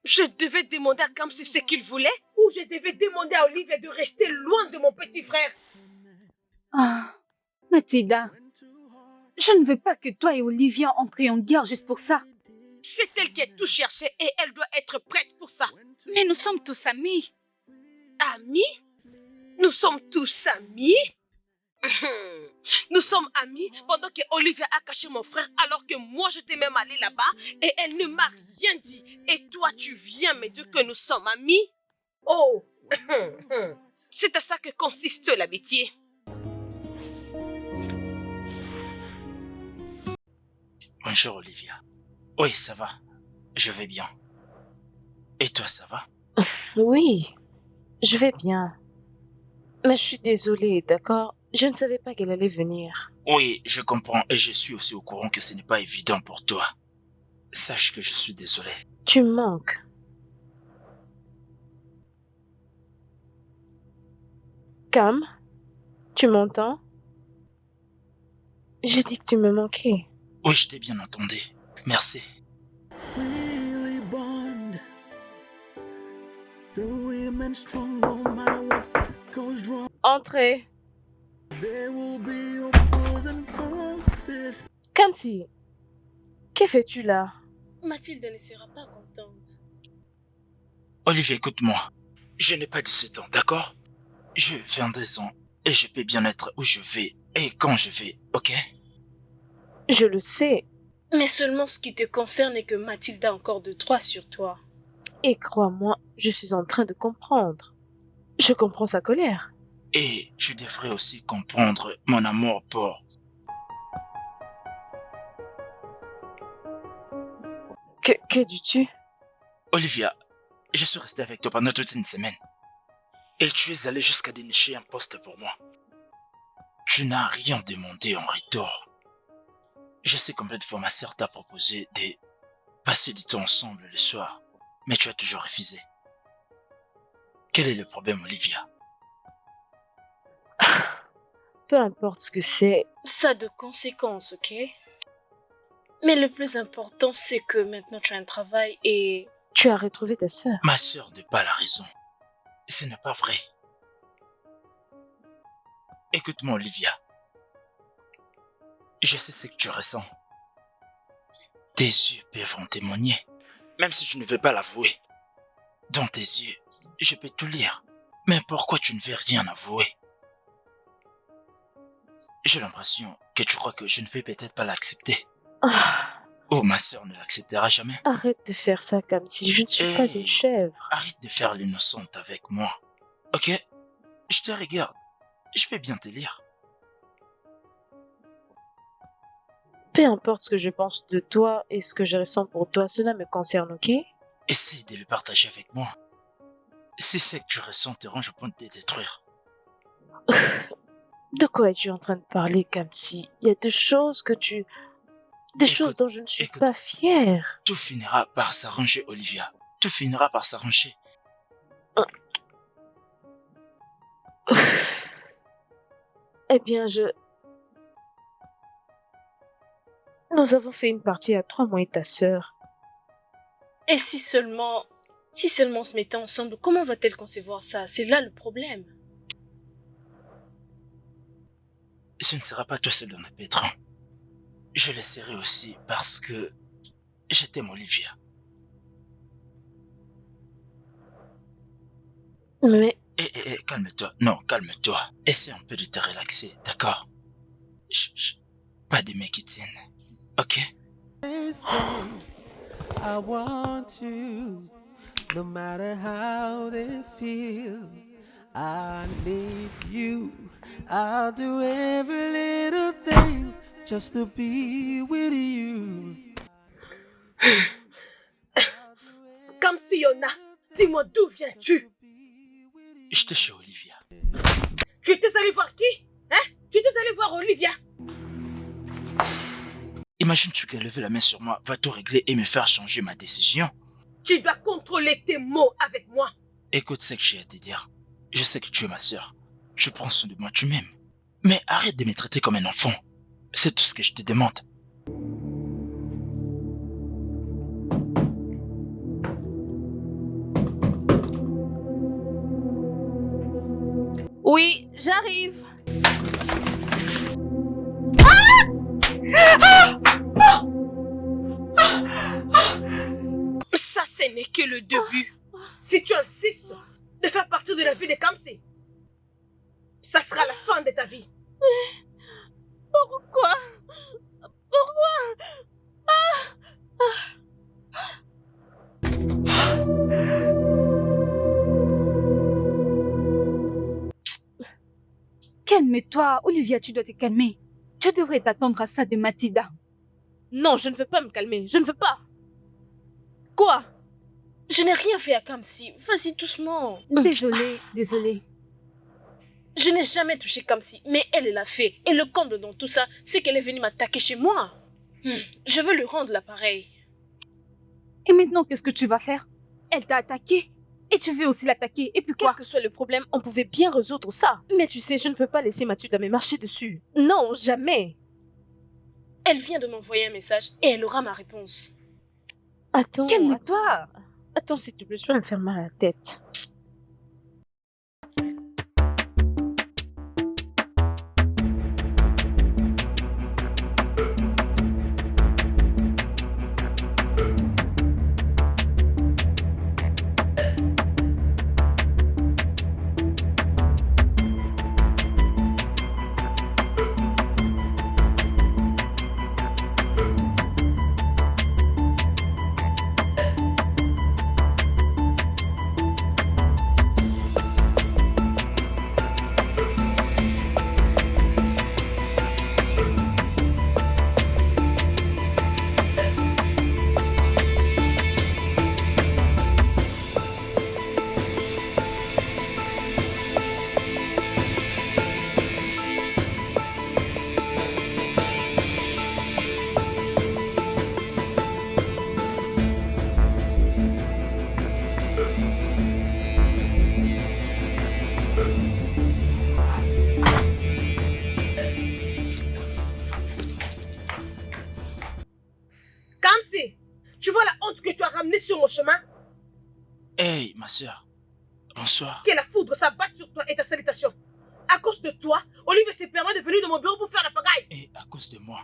Je devais demander à Kamsi ce qu'il voulait ou je devais demander à Olivia de rester loin de mon petit frère? Ah, Mathilda, je ne veux pas que toi et Olivia entrez en guerre juste pour ça. C'est elle qui a tout cherché et elle doit être prête pour ça. Mais nous sommes tous amis. Amis? Nous sommes tous amis? Nous sommes amis pendant que Olivia a caché mon frère alors que moi j'étais même allée là-bas et elle ne m'a rien dit. Et toi tu viens me dire que nous sommes amis? Oh! C'est à ça que consiste l'amitié. Bonjour Olivia. Oui, ça va. Je vais bien. Et toi, ça va? Oui, je vais bien. Mais je suis désolée, d'accord? Je ne savais pas qu'elle allait venir. Oui, je comprends et je suis aussi au courant que ce n'est pas évident pour toi. Sache que je suis désolé. Tu me manques. Cam, tu m'entends? J'ai dit que tu me manquais. Oui, je t'ai bien entendu. Merci. Really bond. The women strong no matter what goes wrong. Entrez. There will be opposing forces. Kamsi, que fais-tu là? Mathilde ne sera pas contente. Olivier, écoute-moi. Je n'ai pas 17 ans, d'accord? Je viens 2 ans et je peux bien être où je vais et quand je vais, ok? Je le sais, Mais seulement ce qui te concerne est que Mathilde a encore de droits sur toi. et crois-moi, je suis en train de comprendre. Je comprends sa colère. Et tu devrais aussi comprendre mon amour pour... Que dis-tu? Olivia, je suis resté avec toi pendant toute une semaine. Et tu es allé jusqu'à dénicher un poste pour moi. Tu n'as rien demandé en retour. Je sais combien de fois ma sœur t'a proposé de passer du temps ensemble le soir, mais tu as toujours refusé. Quel est le problème, Olivia? Peu importe ce que c'est, Ça a de conséquences, ok? Mais le plus important, c'est que maintenant tu as un travail et... tu as retrouvé ta sœur. Ma sœur n'a pas la raison. Ce n'est pas vrai. Écoute-moi, Olivia. Je sais ce que tu ressens. Tes yeux peuvent en témoigner, même si tu ne veux pas l'avouer. Dans tes yeux, je peux tout lire. Mais pourquoi tu ne veux rien avouer? J'ai l'impression que tu crois que je ne vais peut-être pas l'accepter. Ah, Oh, ma sœur ne l'acceptera jamais. arrête de faire ça comme si je ne suis pas une chèvre. Arrête de faire l'innocente avec moi. Ok? Je te regarde. Je peux bien te lire. Peu importe ce que je pense de toi et ce que je ressens pour toi, cela me concerne, ok? Essaye de le partager avec moi. Si ce que tu ressens te range au point de te détruire. De quoi es-tu en train de parler comme si il y a des choses que tu... des Écoute, choses dont je ne suis écoute. pas fière. Tout finira par s'arranger, Olivia. Tout finira par s'arranger. Eh bien, nous avons fait une partie à 3, moi et ta sœur. Et si seulement on se mettait ensemble, comment va-t-elle concevoir ça? C'est là le problème. Ce ne sera pas toi seul dans le pétrin. Je le serai aussi parce que je t'aime, Olivia. Mais Calme-toi. Non, calme-toi. Essaie un peu de te relaxer, d'accord? Chut, pas de mecs qui tiennent. Ok? They say, I want you, no matter how they feel. I need you. I'll do every little thing just to be with you. Comme si Yona, dis-moi d'où viens-tu? J'étais chez Olivia. Tu étais allé voir qui? Hein? Tu étais allé voir Olivia? Imagine-tu qu'elle lever la main sur moi, va tout régler et me faire changer ma décision? Tu dois contrôler tes mots avec moi. Écoute ce que j'ai à te dire. Je sais que tu es ma sœur. Tu prends soin de moi, tu m'aimes. Mais arrête de me traiter comme un enfant. C'est tout ce que je te demande. oui, j'arrive. Ça, ce n'est que le début. Si tu insistes de faire partie de la vie de Kamsi, ça sera la fin de ta vie. Pourquoi? Calme-toi, Olivia, tu dois te calmer. Tu devrais t'attendre à ça de Mathilda. Non, je ne veux pas me calmer. Je ne veux pas. Quoi? Je n'ai rien fait à Kamsi. Vas-y doucement. Désolée. Je n'ai jamais touché Kamsi, mais elle l'a fait. Et le comble dans tout ça, c'est qu'elle est venue m'attaquer chez moi. Je veux lui rendre l'appareil. Et maintenant, qu'est-ce que tu vas faire? Elle t'a attaqué. Et tu veux aussi l'attaquer. Et puis Quel quoi? que soit le problème, on pouvait bien résoudre ça. Mais tu sais, je ne peux pas laisser Mathilde me marcher dessus. Non, jamais. Elle vient de m'envoyer un message et elle aura ma réponse. Attends. Calme-toi. Attends, s'il te plaît, je vais me faire mal à la tête. m'amener sur mon chemin. Hey, ma soeur. Bonsoir. Que la foudre s'abatte sur toi et ta salutation. À cause de toi, Olivier s'est permis de venir dans mon bureau pour faire la pagaille. Et à cause de moi,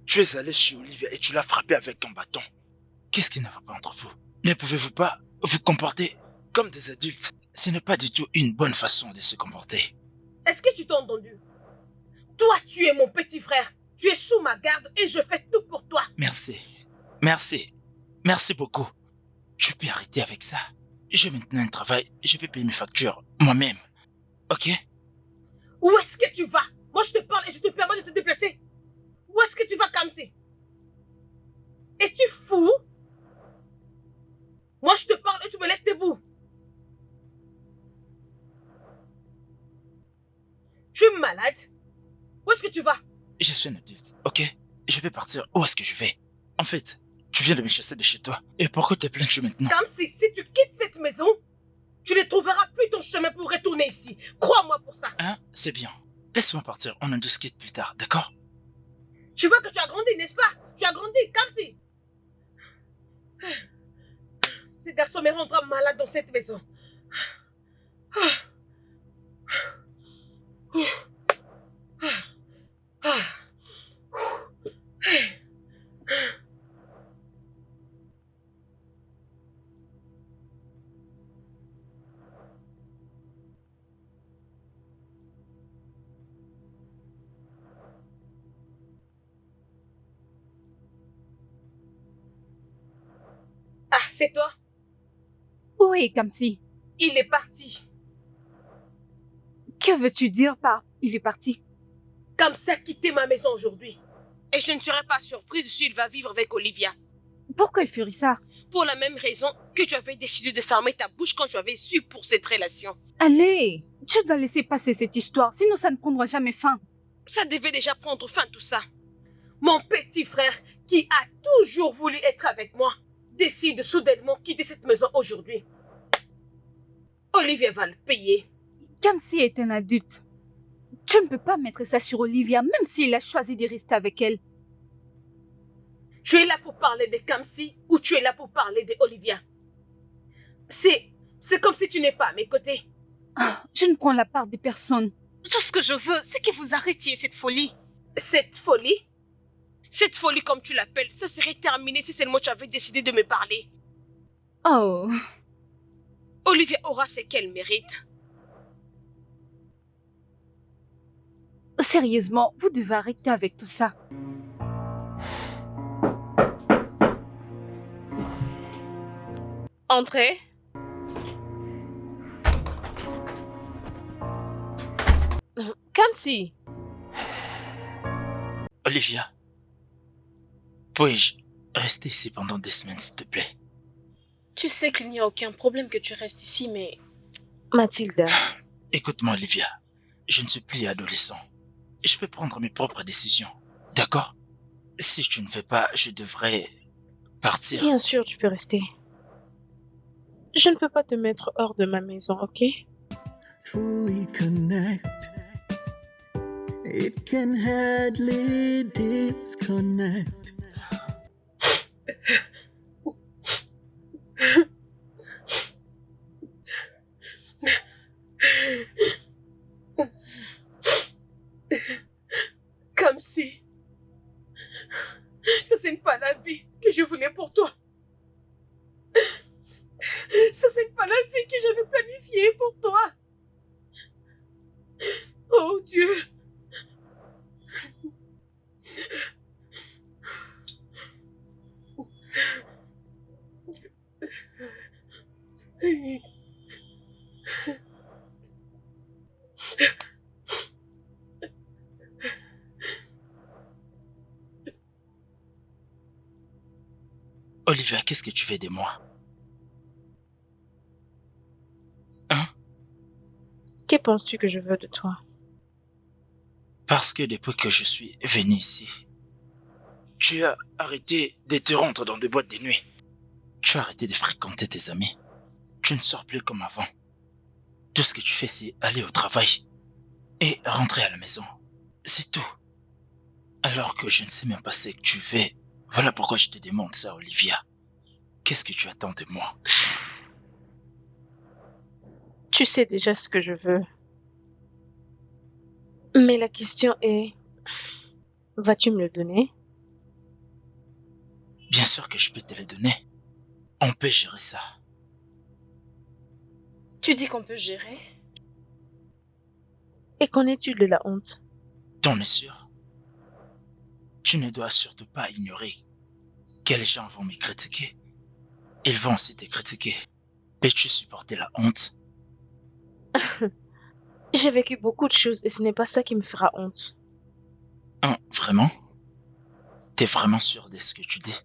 tu es allé chez Olivia et tu l'as frappé avec un bâton. Qu'est-ce qui ne va pas entre vous? Ne pouvez-vous pas vous comporter comme des adultes? Ce n'est pas du tout une bonne façon de se comporter. Est-ce que tu t'as entendu? Toi, tu es mon petit frère. Tu es sous ma garde et je fais tout pour toi. Merci. Merci. Merci beaucoup. Tu peux arrêter avec ça. J'ai maintenant un travail. Je peux payer mes factures moi-même. Ok? Où est-ce que tu vas? Moi, je te parle et je te permets de te déplacer. Où est-ce que tu vas, Kamsi? Es-tu fou? Moi, je te parle et tu me laisses debout. Tu es malade? Où est-ce que tu vas? Je suis un adulte, ok? Je peux partir. Où est-ce que je vais? En fait, tu viens de me chasser de chez toi. Et pourquoi te plains-tu maintenant? Kamsi, si tu quittes cette maison, tu ne trouveras plus ton chemin pour retourner ici. Crois-moi pour ça. Hein? C'est bien. Laisse-moi partir. On en discute plus tard, d'accord? Tu vois que tu as grandi, n'est-ce pas? Tu as grandi, Kamsi. Ce garçon me rendra malade dans cette maison. Ah, c'est toi? Où est Kamsi? Il est parti. Que veux-tu dire par il est parti? Kamsi a quitté ma maison aujourd'hui. Et je ne serais pas surprise s'il va vivre avec Olivia. Pourquoi il ferait ça? Pour la même raison que tu avais décidé de fermer ta bouche quand tu avais su pour cette relation. Allez, tu dois laisser passer cette histoire, sinon ça ne prendra jamais fin. Ça devait déjà prendre fin tout ça. Mon petit frère, qui a toujours voulu être avec moi, décide soudainement quitter cette maison aujourd'hui. Olivia va le payer. Kamsi est un adulte. Tu ne peux pas mettre ça sur Olivia, même s'il a choisi de rester avec elle. Tu es là pour parler de Kamsi ou tu es là pour parler de Olivia? C'est comme si tu n'es pas à mes côtés. Je ne prends la part de personne. Tout ce que je veux, c'est que vous arrêtiez cette folie. Cette folie? Cette folie comme tu l'appelles, ça serait terminé si seulement tu avais décidé de me parler. Oh, Olivia aura ce qu'elle mérite. sérieusement, vous devez arrêter avec tout ça. Entrez. Kamsi. Olivia, puis-je rester ici pendant 2 semaines, s'il te plaît? Tu sais qu'il n'y a aucun problème que tu restes ici, mais... Mathilda. Écoute-moi, Olivia. Je ne suis plus adolescent. Je peux prendre mes propres décisions. D'accord? Si tu ne fais pas, je devrais partir. Bien sûr, tu peux rester. Je ne peux pas te mettre hors de ma maison, ok? Truly connect. It can hardly disconnect. Kamsi. Ça, c'est pas la vie que je voulais pour toi. Ça, c'est pas la vie que j'avais planifiée pour toi. Oh Dieu. Olivia, qu'est-ce que tu fais de moi? Hein? Que penses-tu que je veux de toi? Parce que depuis que je suis venu ici, tu as arrêté de te rendre dans des boîtes de nuit. Tu as arrêté de fréquenter tes amis. Tu ne sors plus comme avant. Tout ce que tu fais, c'est aller au travail et rentrer à la maison. C'est tout. Alors que je ne sais même pas ce que tu fais. Voilà pourquoi je te demande ça, Olivia. Qu'est-ce que tu attends de moi? Tu sais déjà ce que je veux. Mais la question est, vas-tu me le donner? Bien sûr que je peux te le donner. On peut gérer ça. Tu dis qu'on peut gérer? Et qu'en est-il de la honte? T'en es sûr? Tu ne dois surtout pas ignorer que les gens vont me critiquer. Ils vont aussi te critiquer. Peux-tu supporter la honte? J'ai vécu beaucoup de choses et ce n'est pas ça qui me fera honte. Hein, vraiment? T'es vraiment sûr de ce que tu dis?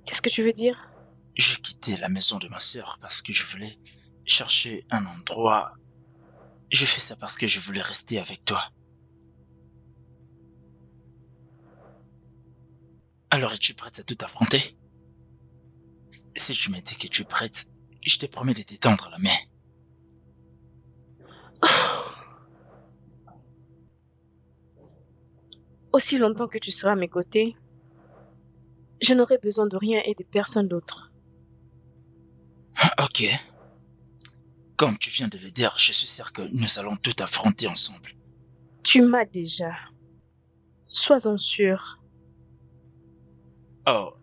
Qu'est-ce que tu veux dire? J'ai quitté la maison de ma sœur parce que je voulais chercher un endroit. Je fais ça parce que je voulais rester avec toi. Alors es-tu prête à tout affronter? Si tu me dis que tu es prête, je te promets de t'étendre la main. Aussi longtemps que tu seras à mes côtés, je n'aurai besoin de rien et de personne d'autre. Ok. Comme tu viens de le dire, je suis sûr que nous allons tout affronter ensemble. Tu m'as déjà. Sois-en sûr. Oh.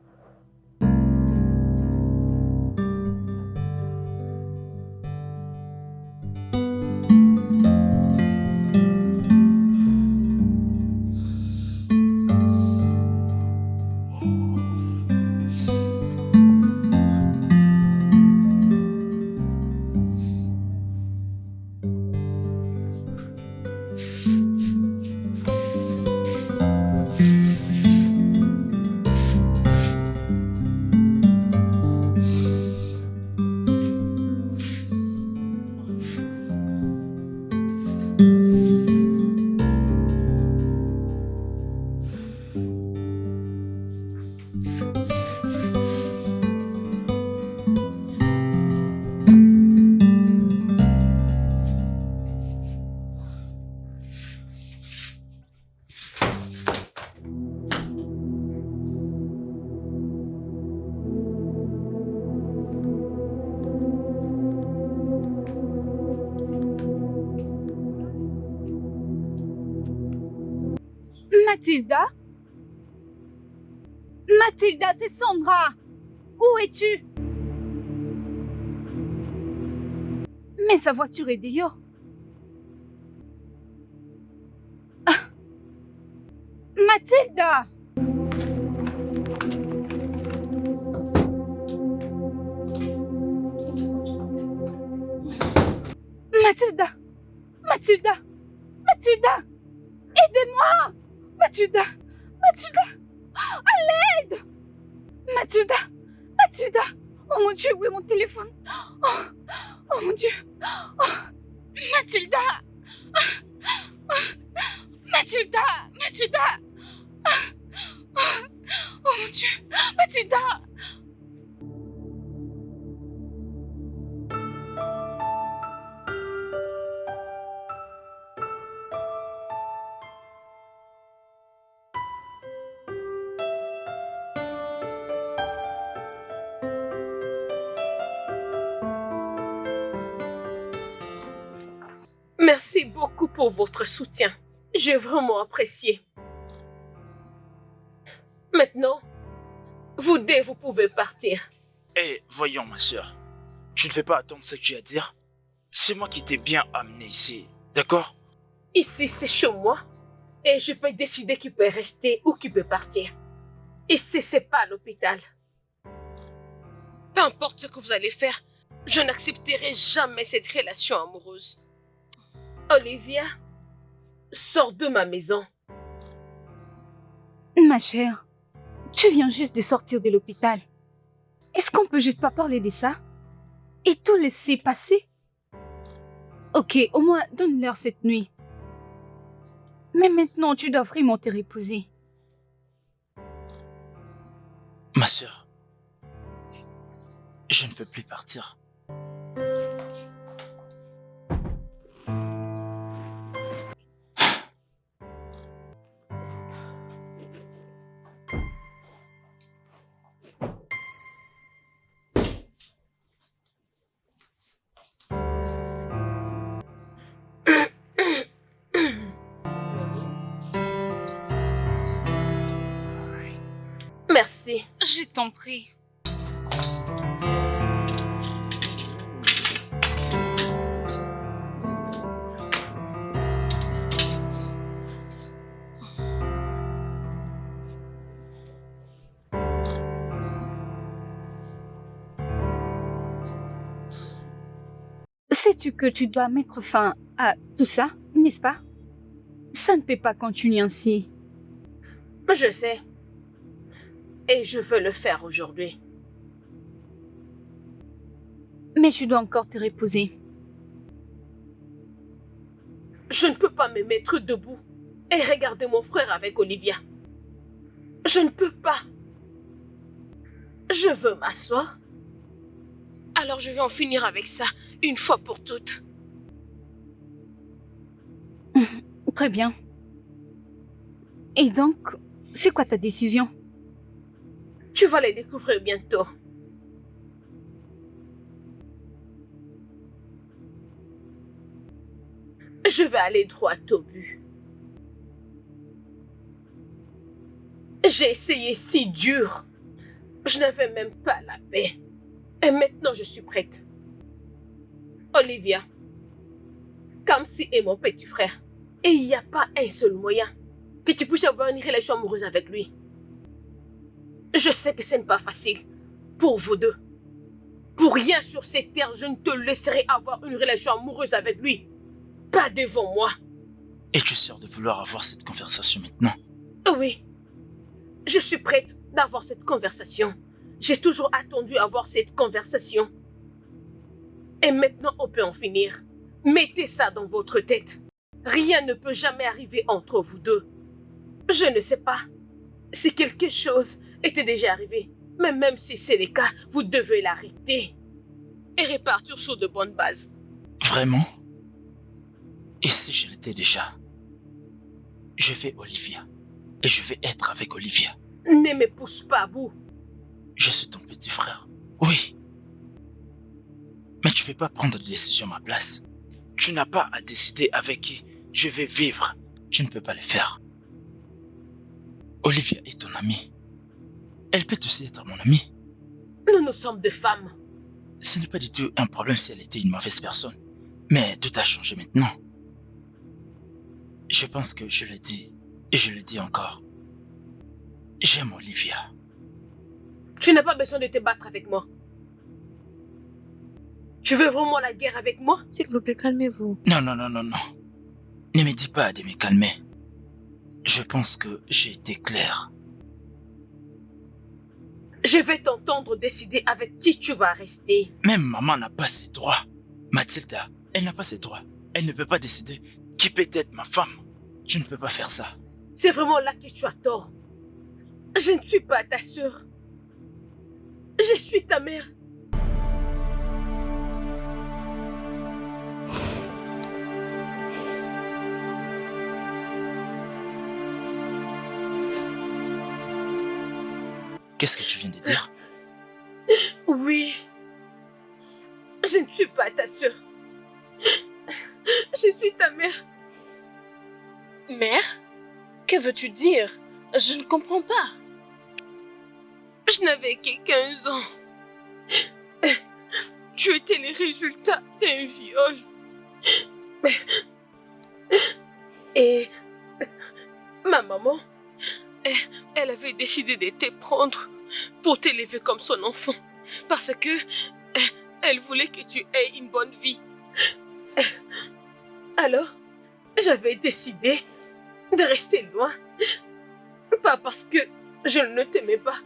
Mathilda? Mathilda, c'est Sandra. Où es-tu? Mais sa voiture est dehors. Ah. Mathilda! Mathilda! Mathilda! Mathilda! Aidez-moi! Mathilda! Mathilda! À l'aide! Mathilda! Mathilda! Oh mon Dieu, où est mon téléphone? Oh mon Dieu! Oh. Mathilda! Mathilda! Mathilda! Oh mon Dieu! Mathilda! Merci beaucoup pour votre soutien. J'ai vraiment apprécié. Maintenant, vous deux, vous pouvez partir. Eh, voyons, ma soeur. Tu ne veux pas attendre ce que j'ai à dire? C'est moi qui t'ai bien amené ici, d'accord? Ici, c'est chez moi. Et je peux décider qui peut rester ou qui peut partir. Ici, c'est pas l'hôpital. Peu importe ce que vous allez faire, je n'accepterai jamais cette relation amoureuse. Olivia, sors de ma maison. Ma chère, tu viens juste de sortir de l'hôpital. Est-ce qu'on peut juste pas parler de ça? Et tout laisser passer? Ok, au moins donne-leur cette nuit. Mais maintenant, tu dois vraiment te reposer. Ma soeur, je ne veux plus partir. Merci. Je t'en prie. Sais-tu que tu dois mettre fin à tout ça, n'est-ce pas? Ça ne peut pas continuer ainsi. Je sais. Et je veux le faire aujourd'hui. Mais tu dois encore te reposer. Je ne peux pas me mettre debout et regarder mon frère avec Olivia. Je ne peux pas. Je veux m'asseoir. Alors je vais en finir avec ça, une fois pour toutes. Très bien. Et donc, c'est quoi ta décision? Tu vas les découvrir bientôt. Je vais aller droit au but. J'ai essayé si dur. Je n'avais même pas la paix. Et maintenant, je suis prête. Olivia, Kamsi est mon petit frère. Et il n'y a pas un seul moyen que tu puisses avoir une relation amoureuse avec lui. Je sais que ce n'est pas facile pour vous deux. Pour rien sur cette terre, je ne te laisserai avoir une relation amoureuse avec lui. Pas devant moi. Es-tu sûr de vouloir avoir cette conversation maintenant? Oui. Je suis prête d'avoir cette conversation. J'ai toujours attendu avoir cette conversation. Et maintenant, on peut en finir. Mettez ça dans votre tête. Rien ne peut jamais arriver entre vous deux. Je ne sais pas si quelque chose était déjà arrivé. Mais même si c'est le cas, vous devez l'arrêter. Et repartir sur de bonnes bases. Vraiment? Et si je l'étais déjà? Je vais Olivia. Et je vais être avec Olivia. Ne me pousse pas à bout. Je suis ton petit frère. Oui. Mais tu ne peux pas prendre de décision à ma place. Tu n'as pas à décider avec qui je vais vivre. Tu ne peux pas le faire. Olivia est ton amie. Elle peut aussi être mon amie. Nous sommes deux femmes. Ce n'est pas du tout un problème si elle était une mauvaise personne. Mais tout a changé maintenant. Je pense que je l'ai dit, et je le dis encore. J'aime Olivia. Tu n'as pas besoin de te battre avec moi. Tu veux vraiment la guerre avec moi? S'il vous plaît, calmez-vous. Non. Ne me dis pas de me calmer. Je pense que j'ai été clair. Je vais t'entendre décider avec qui tu vas rester. Même maman n'a pas ses droits. Mathilda, elle n'a pas ses droits. Elle ne peut pas décider qui peut être ma femme. Tu ne peux pas faire ça. C'est vraiment là que tu as tort. Je ne suis pas ta sœur. Je suis ta mère. Qu'est-ce que tu viens de dire? Oui. Je ne suis pas ta sœur. Je suis ta mère. Mère? Que veux-tu dire? Je ne comprends pas. Je n'avais que 15 ans. Tu étais le résultat d'un viol. Et ma maman, elle avait décidé de te prendre pour t'élever comme son enfant. Parce que elle voulait que tu aies une bonne vie. Alors, j'avais décidé de rester loin. Pas parce que je ne t'aimais pas.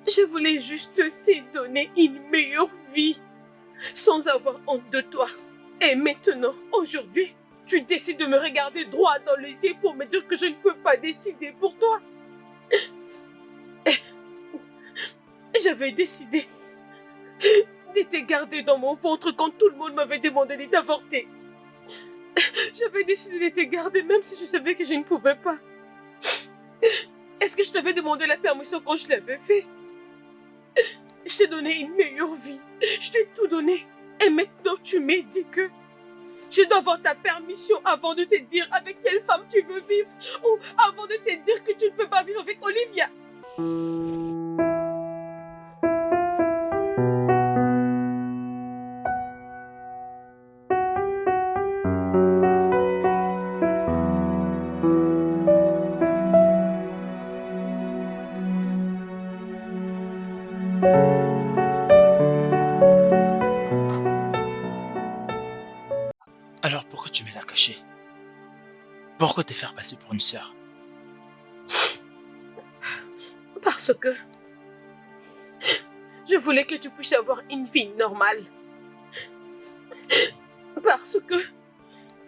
Je voulais juste te donner une meilleure vie sans avoir honte de toi. Et maintenant, aujourd'hui, tu décides de me regarder droit dans les yeux pour me dire que je ne peux pas décider pour toi. J'avais décidé de te garder dans mon ventre quand tout le monde m'avait demandé d'avorter. J'avais décidé de te garder même si je savais que je ne pouvais pas. Est-ce que je t'avais demandé la permission quand je l'avais fait? Je t'ai donné une meilleure vie. Je t'ai tout donné. Et maintenant, tu me dis que Je dois avoir ta permission avant de te dire avec quelle femme tu veux vivre ou avant de te dire que tu ne peux pas vivre avec Olivia. Alors pourquoi tu me l'as caché? Pourquoi te faire passer pour une sœur? Parce que je voulais que tu puisses avoir une vie normale. Parce que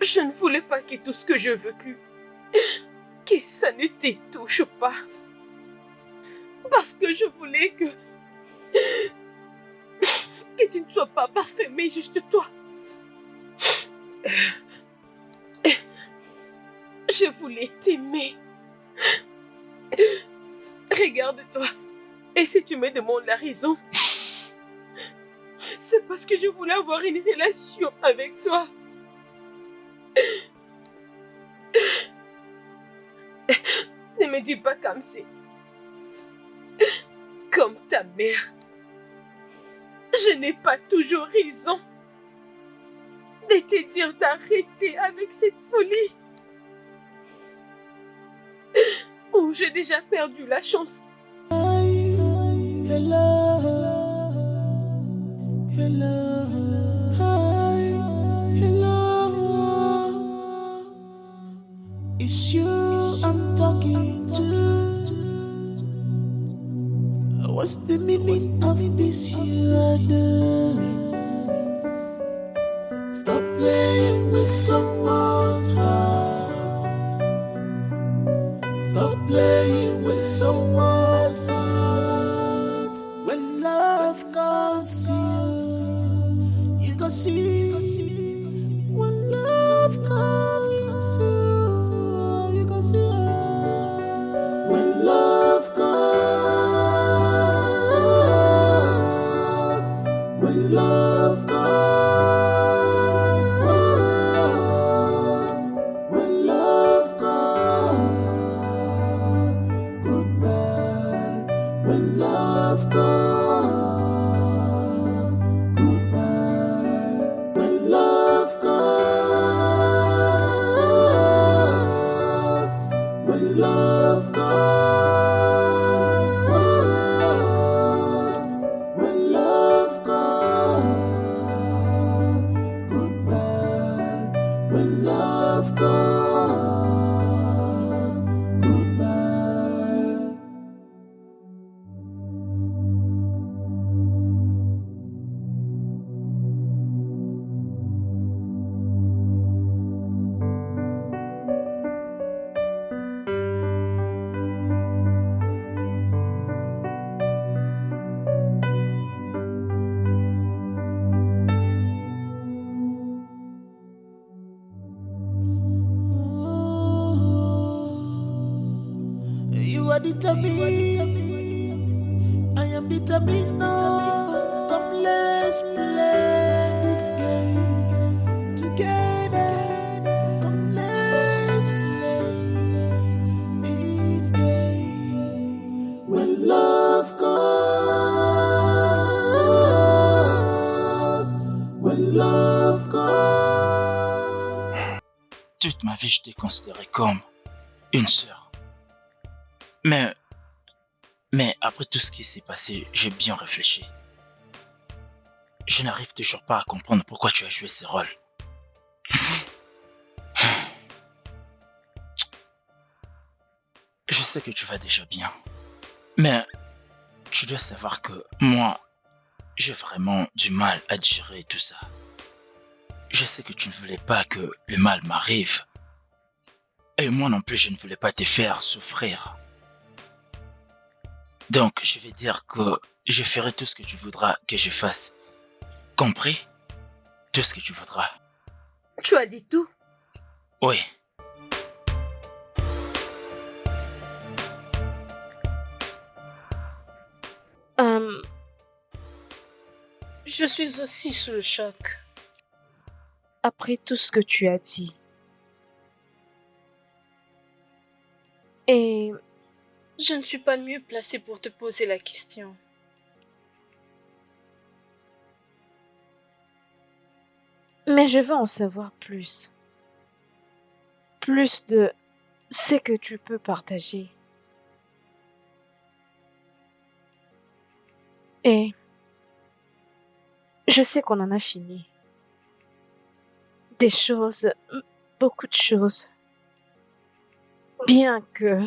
je ne voulais pas que tout ce que j'ai vécu, que ça ne te touche pas. Parce que je voulais que tu ne sois pas parfait, mais juste toi. Je voulais t'aimer. Regarde-toi. Et si tu me demandes la raison, c'est parce que je voulais avoir une relation avec toi. Ne me dis pas comme c'est. Comme ta mère. Je n'ai pas toujours raison de te dire d'arrêter avec cette folie. Ou j'ai déjà perdu la chance. It's you I'm talking to. What's the meaning of this you are doing? Stop playing with someone's heart. Stop playing with someone's heart. When love comes to you, you go see. When love comes to you, you go see. When love comes, when love comes, when love comes, goodbye. When love comes, goodbye. When love comes, when love comes, when love comes, goodbye. When love comes, goodbye. You are determined, I am determined now. Come, let's play this game together. Come, let's play this game. When love comes, when love comes. Toute ma vie, je t'ai considéré comme une sœur. Mais après tout ce qui s'est passé, j'ai bien réfléchi. Je n'arrive toujours pas à comprendre pourquoi tu as joué ce rôle. Je sais que tu vas déjà bien. Mais tu dois savoir que moi, j'ai vraiment du mal à digérer tout ça. Je sais que tu ne voulais pas que le mal m'arrive. Et moi non plus, je ne voulais pas te faire souffrir. Donc, je vais dire que je ferai tout ce que tu voudras que je fasse. Compris? Tout ce que tu voudras. Tu as dit tout? Oui. Je suis aussi sous le choc. après tout ce que tu as dit. Et Je ne suis pas mieux placée pour te poser la question. mais je veux en savoir plus. Plus de ce que tu peux partager. Et je sais qu'on en a fini. Des choses, beaucoup de choses. Bien que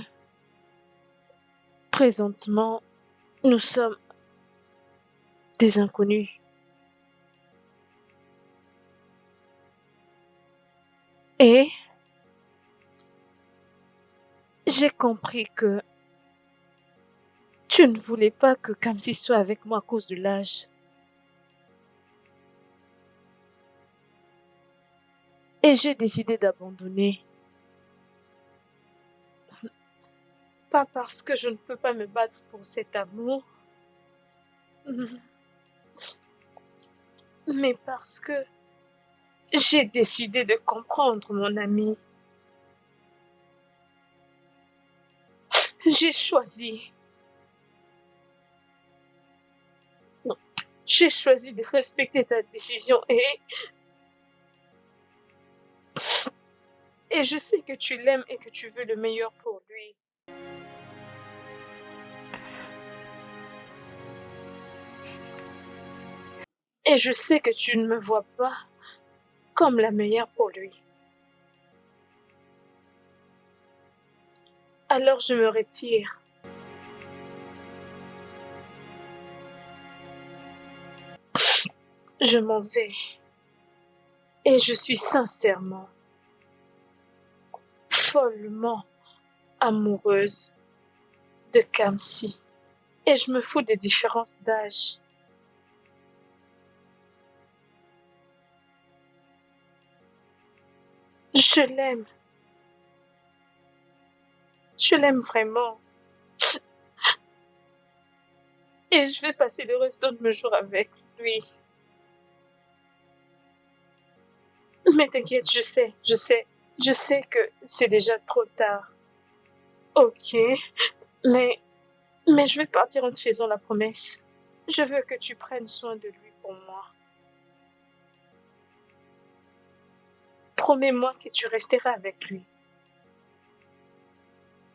présentement, nous sommes des inconnus. Et j'ai compris que tu ne voulais pas que Kamsi soit avec moi à cause de l'âge. Et j'ai décidé d'abandonner. Pas parce que je ne peux pas me battre pour cet amour, mais parce que j'ai décidé de comprendre mon ami. J'ai choisi. Non, j'ai choisi de respecter ta décision et je sais que tu l'aimes et que tu veux le meilleur pour lui. Et je sais que tu ne me vois pas comme la meilleure pour lui. Alors je me retire. Je m'en vais. Et je suis sincèrement, follement amoureuse de Kamsi. Et je me fous des différences d'âge. Je l'aime. Je l'aime vraiment. Et je vais passer le restant de mes jours avec lui. Mais t'inquiète, je sais que c'est déjà trop tard. Ok, mais je vais partir en te faisant la promesse. Je veux que tu prennes soin de lui pour moi. Promets-moi que tu resteras avec lui.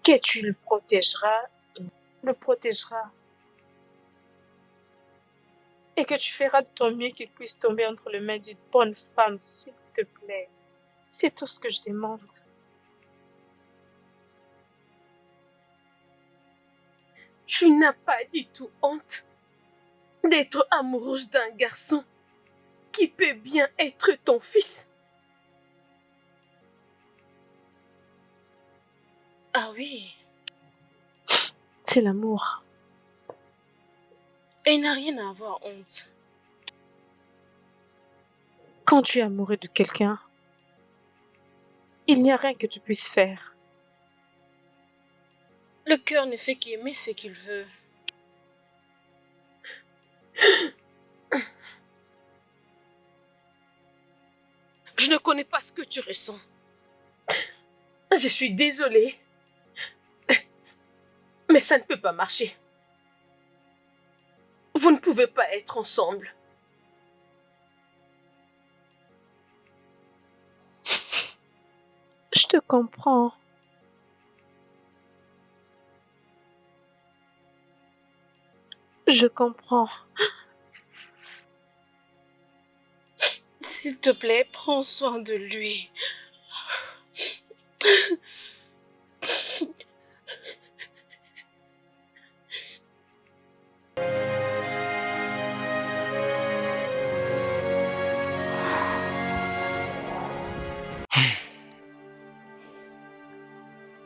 Que tu le protégeras. Et que tu feras de ton mieux qu'il puisse tomber entre les mains d'une bonne femme, s'il te plaît. C'est tout ce que je demande. Tu n'as pas du tout honte d'être amoureuse d'un garçon qui peut bien être ton fils. Ah oui, C'est l'amour. et il n'a rien à avoir honte. Quand tu es amoureux de quelqu'un, il n'y a rien que tu puisses faire. Le cœur ne fait qu'aimer ce qu'il veut. Je ne connais pas ce que tu ressens. Je suis désolée. Mais ça ne peut pas marcher. Vous ne pouvez pas être ensemble. Je te comprends. Je comprends. S'il te plaît, prends soin de lui.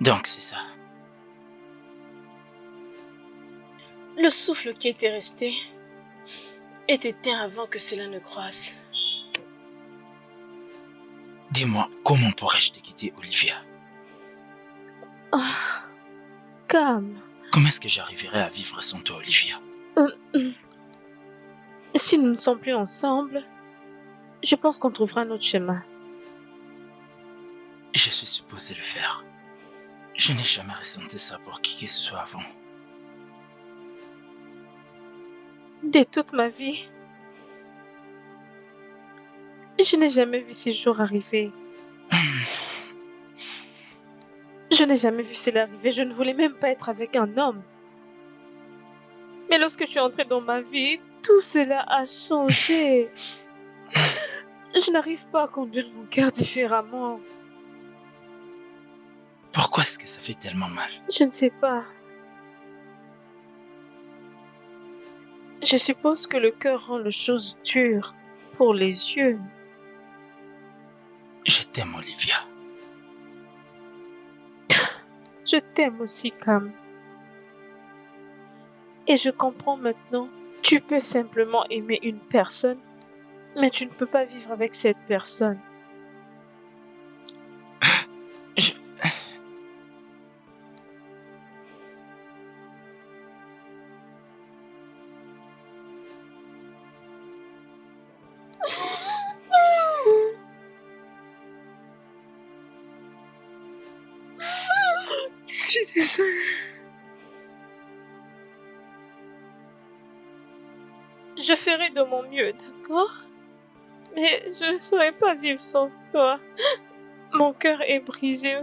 Donc c'est ça. Le souffle qui était resté est éteint avant que cela ne croisse. Dis-moi, comment pourrais-je te quitter, Olivia? Ah, calme. Comment est-ce que j'arriverai à vivre sans toi, Olivia? Si nous ne sommes plus ensemble, Je pense qu'on trouvera un autre chemin. Je suis supposé le faire. Je n'ai jamais ressenti ça pour qui que ce soit avant. De toute ma vie, je n'ai jamais vu ces jours arriver. Je n'ai jamais vu cela arriver. Je ne voulais même pas être avec un homme. Mais lorsque tu es entré dans ma vie, tout cela a changé. Je n'arrive pas à conduire mon cœur différemment. Pourquoi est-ce que ça fait tellement mal? Je ne sais pas. Je suppose que le cœur rend les choses dures pour les yeux. Je t'aime, Olivia. Je t'aime aussi, Cam. Et je comprends maintenant. Tu peux simplement aimer une personne, mais tu ne peux pas vivre avec cette personne. Je... Je suis désolée. Je ferai de mon mieux, d'accord? Mais je ne saurais pas vivre sans toi. Mon cœur est brisé.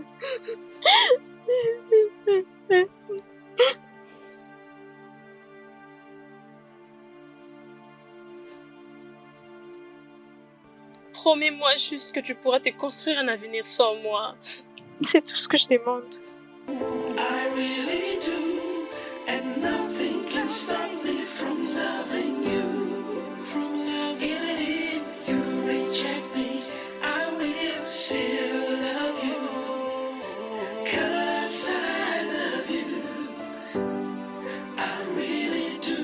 Promets-moi juste que tu pourras te construire un avenir sans moi. C'est tout ce que je demande. I really do, and nothing can stop me from loving you. Even if you reject me, I will still love you. 'Cause I love you. I really do.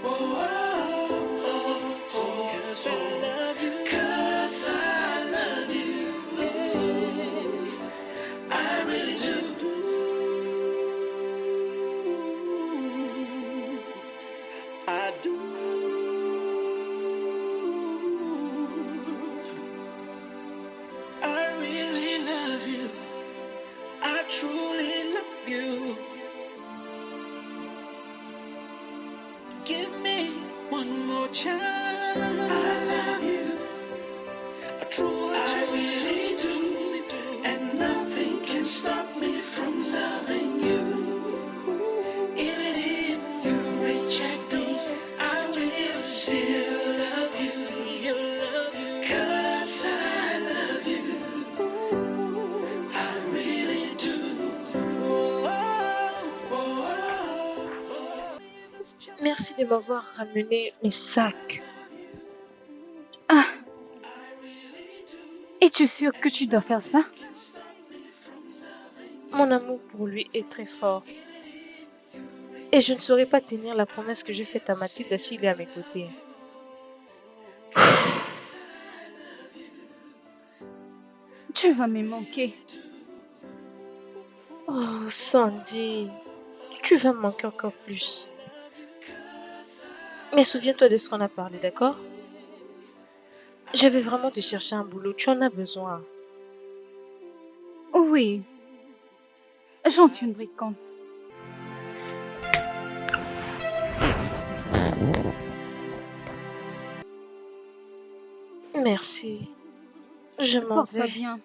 Oh, oh, oh, oh, 'cause I love you. 'Cause I love you. I really do. I do. I really love you. I truly love you. Give me one more chance. I love you. I really do. And nothing can stop me from loving you. Even if you reject me, I will still love you. 'Cause I love you. I really do. Merci de m'avoir ramené mes sacs. Ah. Es-tu sûr que tu dois faire ça? Mon amour pour lui est très fort. Et je ne saurais pas tenir la promesse que j'ai faite à Mathilde s'il est à mes côtés. Tu vas me manquer. Oh, Sandy, tu vas me manquer encore plus. Mais souviens-toi de ce qu'on a parlé, d'accord? Je vais vraiment te chercher un boulot, tu en as besoin. Oui, j'en tiendrai compte. Merci. Je m'en Porte-toi vais. bien.